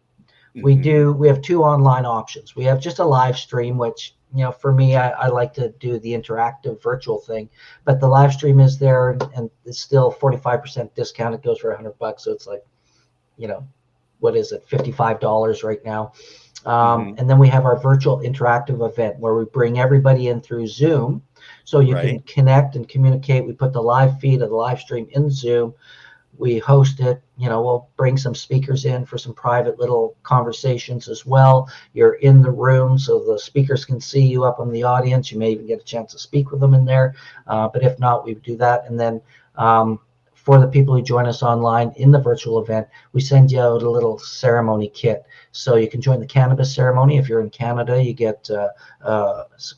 we have two online options. We have just a live stream, which, you know, for me, I like to do the interactive virtual thing, but the live stream is there, and it's still 45% discount. It goes for $100, so it's like, you know, what is it, $55 right now. And then we have our virtual interactive event where we bring everybody in through Zoom, so you can connect and communicate. We put the live feed of the live stream in Zoom. We host it. You know, we'll bring some speakers in for some private little conversations as well. You're in the room, so the speakers can see you up in the audience. You may even get a chance to speak with them in there. But if not, we do that. And then for the people who join us online in the virtual event, we send you out a little ceremony kit. So you can join the cannabis ceremony. If you're in Canada, you get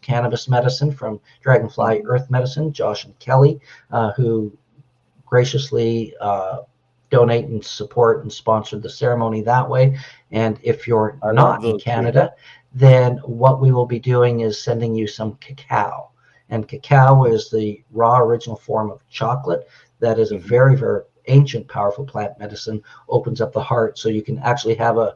cannabis medicine from Dragonfly Earth Medicine, Josh and Kelly, who graciously donate and support and sponsor the ceremony that way. And if you're not in Canada, then what we will be doing is sending you some cacao. And cacao is the raw original form of chocolate that is a very, very ancient, powerful plant medicine, opens up the heart, so you can actually have a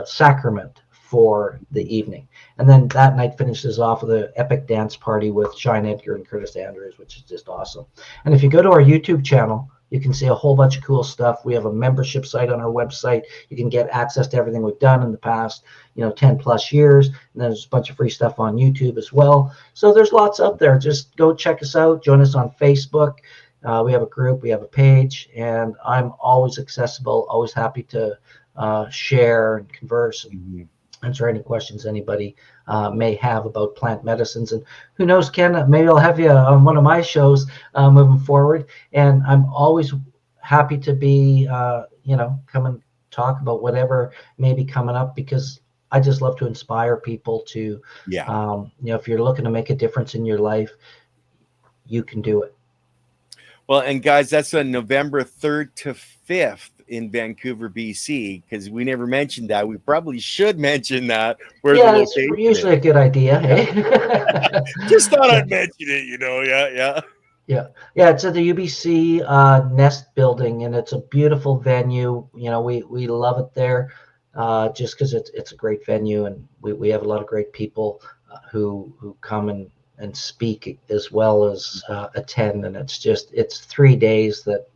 sacrament for the evening. And then that night finishes off with an epic dance party with Shine Edgar and Curtis Andrews, which is just awesome. And if you go to our YouTube channel, You can see a whole bunch of cool stuff. We have a membership site on our website. You can get access to everything we've done in the past, 10 plus years. And there's a bunch of free stuff on YouTube as well. So there's lots up there. Just go check us out. Join us on Facebook. We have a group, we have a page, and I'm always accessible, always happy to share and converse and answer any questions anybody may have about plant medicines. And who knows, Ken, maybe I'll have you on one of my shows moving forward. And I'm always happy to be, come and talk about whatever may be coming up, because I just love to inspire people to, if you're looking to make a difference in your life, you can do it. Well, and guys, that's on November 3rd to 5th in Vancouver, BC, because we never mentioned that. We probably should mention that. Where it's usually a good idea. Hey? Just thought I'd mention it, Yeah, it's at the UBC Nest building, and it's a beautiful venue. We love it there just because it's a great venue, and we have a lot of great people who come and speak as well as attend, and it's 3 days that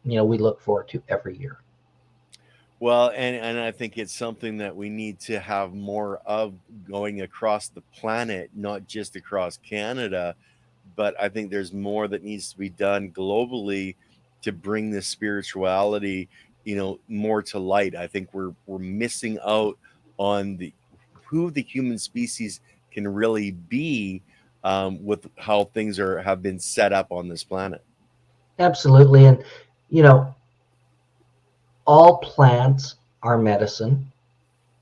we look forward to every year. Well, and I think it's something that we need to have more of going across the planet, not just across Canada, but I think there's more that needs to be done globally to bring this spirituality more to light. I think we're missing out on who the human species can really be with how things have been set up on this planet. Absolutely. And all plants are medicine.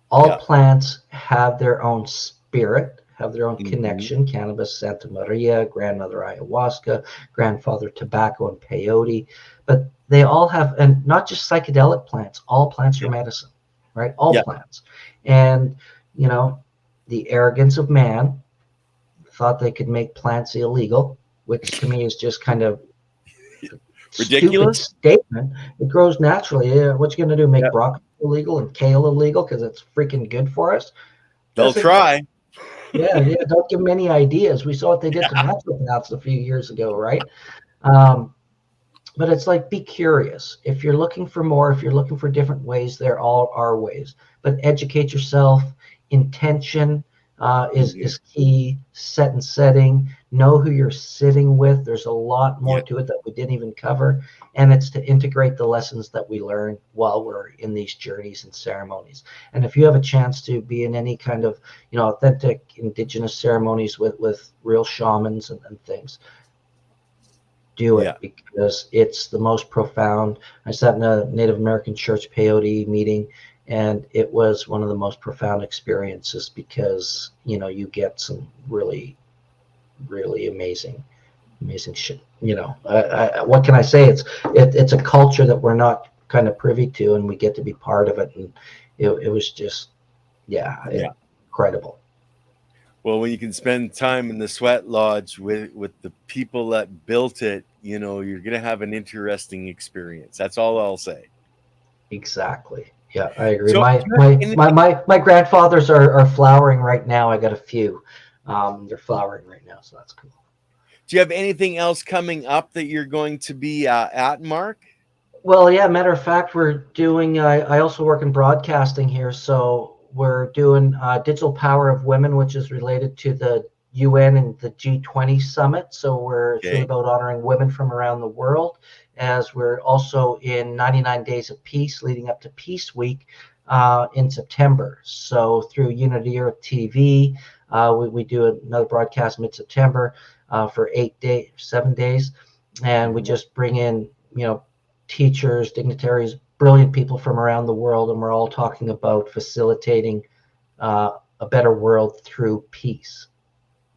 All plants have their own spirit, have their own connection. Cannabis, Santa Maria, grandmother ayahuasca, grandfather tobacco and peyote. But they all have, and not just psychedelic plants, all plants are medicine, right? All plants. And, the arrogance of man thought they could make plants illegal, which to me is just kind of ridiculous statement. It grows naturally. What you going to do? Make broccoli illegal and kale illegal because it's freaking good for us? They'll try. Yeah. Don't give them any ideas. We saw what they did to naturopaths a few years ago, right? But it's like, be curious. If you're looking for more, if you're looking for different ways, there all are ways. But educate yourself. Intention is key. Set and setting. Know who you're sitting with. There's a lot more to it that we didn't even cover. And it's to integrate the lessons that we learn while we're in these journeys and ceremonies. And if you have a chance to be in any kind of, authentic indigenous ceremonies with real shamans and things, do it, because it's the most profound. I sat in a Native American church peyote meeting, and it was one of the most profound experiences because, you get some really, really amazing shit. What can I say? It's a culture that we're not kind of privy to, and we get to be part of it. And it was just, incredible. Well, when you can spend time in the sweat lodge with the people that built it, you're going to have an interesting experience. That's all I'll say. Exactly. Yeah, I agree. So, my grandfathers are flowering right now. I got a few. They're flowering right now, so that's cool. Do you have anything else coming up that you're going to be at, Mark? Well, yeah, matter of fact, we're doing, I also work in broadcasting here, so we're doing Digital Power of Women, which is related to the UN and the G20 summit. So it's really about honoring women from around the world, as we're also in 99 Days of Peace leading up to Peace Week in September. So through Unity Earth TV, we do another broadcast mid-September for 7 days. And we just bring in, teachers, dignitaries, brilliant people from around the world, and we're all talking about facilitating a better world through peace,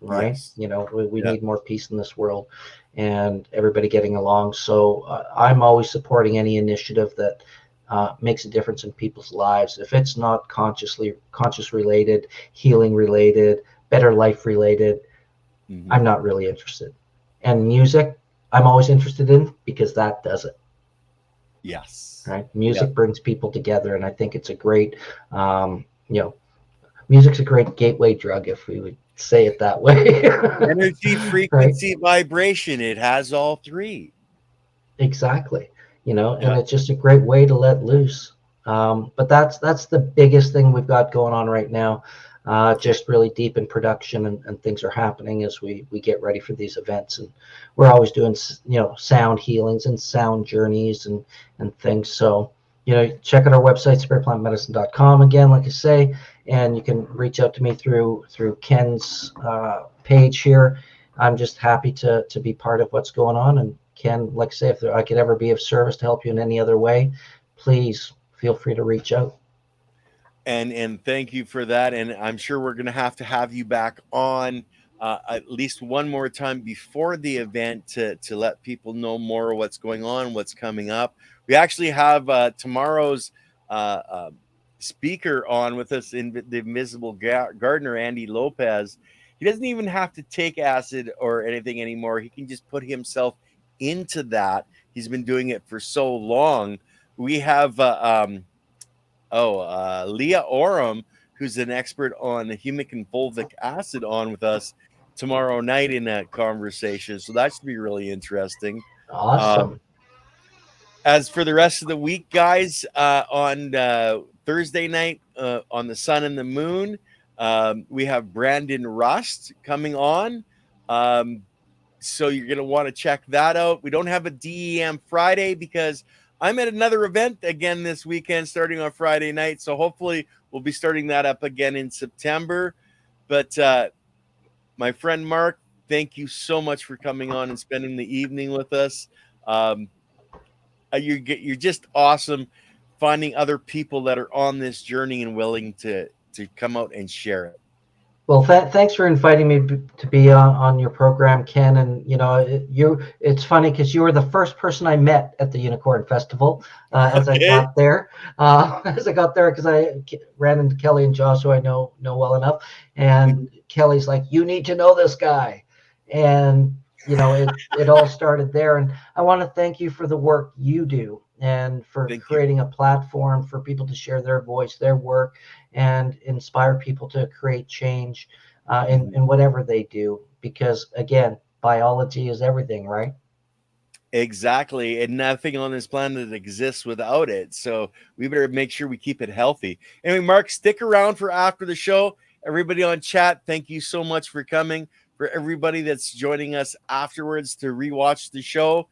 right? Yes. We need more peace in this world, and everybody getting along. So I'm always supporting any initiative that makes a difference in people's lives. If it's not conscious related, healing related, better life related, I'm not really interested. And music, I'm always interested in, because that does it. Yes. Right. Music brings people together, and I think it's a great, music's a great gateway drug, if we would say it that way. Energy, frequency, vibration. It has all three. Exactly. and it's just a great way to let loose. But that's the biggest thing we've got going on right now. Just really deep in production, and things are happening as we get ready for these events. And we're always doing, sound healings and sound journeys and things. So, check out our website, spiritplantmedicine.com, again, like I say, and you can reach out to me through Ken's page here. I'm just happy to be part of what's going on. And Ken, like I say, if I could ever be of service to help you in any other way, please feel free to reach out. And thank you for that. And I'm sure we're going to have you back on at least one more time before the event to let people know more of what's going on, what's coming up. We actually have tomorrow's speaker on with us, in the Invisible Gardener, Andy Lopez. He doesn't even have to take acid or anything anymore. He can just put himself into that. He's been doing it for so long. We have Leah Oram, who's an expert on humic and fulvic acid, on with us tomorrow night in that conversation. So that should be really interesting. Awesome. As for the rest of the week, guys, on Thursday night on the Sun and the Moon, we have Brandon Rust coming on. So you're going to want to check that out. We don't have a DEM Friday because I'm at another event again this weekend starting on Friday night. So hopefully we'll be starting that up again in September. But my friend Mark, thank you so much for coming on and spending the evening with us. You're just awesome, finding other people that are on this journey and willing to come out and share it. Well, thanks for inviting me to be on your program, Ken. And it's funny because you were the first person I met at the Unicorn Festival as I got there. Because I ran into Kelly and Josh, who I know well enough. And Kelly's like, "You need to know this guy," and it all started there. And I want to thank you for the work you do, and for creating a platform for people to share their voice, their work, and inspire people to create change in whatever they do. Because again, biology is everything, right? Exactly. And nothing on this planet exists without it. So we better make sure we keep it healthy. Anyway, Mark, stick around for after the show. Everybody on chat, thank you so much for coming. For everybody that's joining us afterwards to rewatch the show,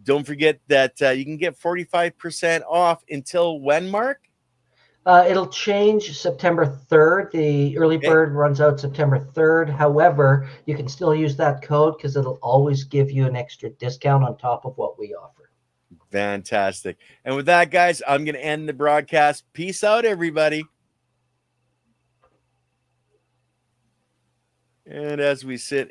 don't forget that you can get 45% off until when, Mark? It'll change September 3rd. The early bird runs out September 3rd. However, you can still use that code because it'll always give you an extra discount on top of what we offer. Fantastic. And with that, guys, I'm going to end the broadcast. Peace out, everybody. And as we sit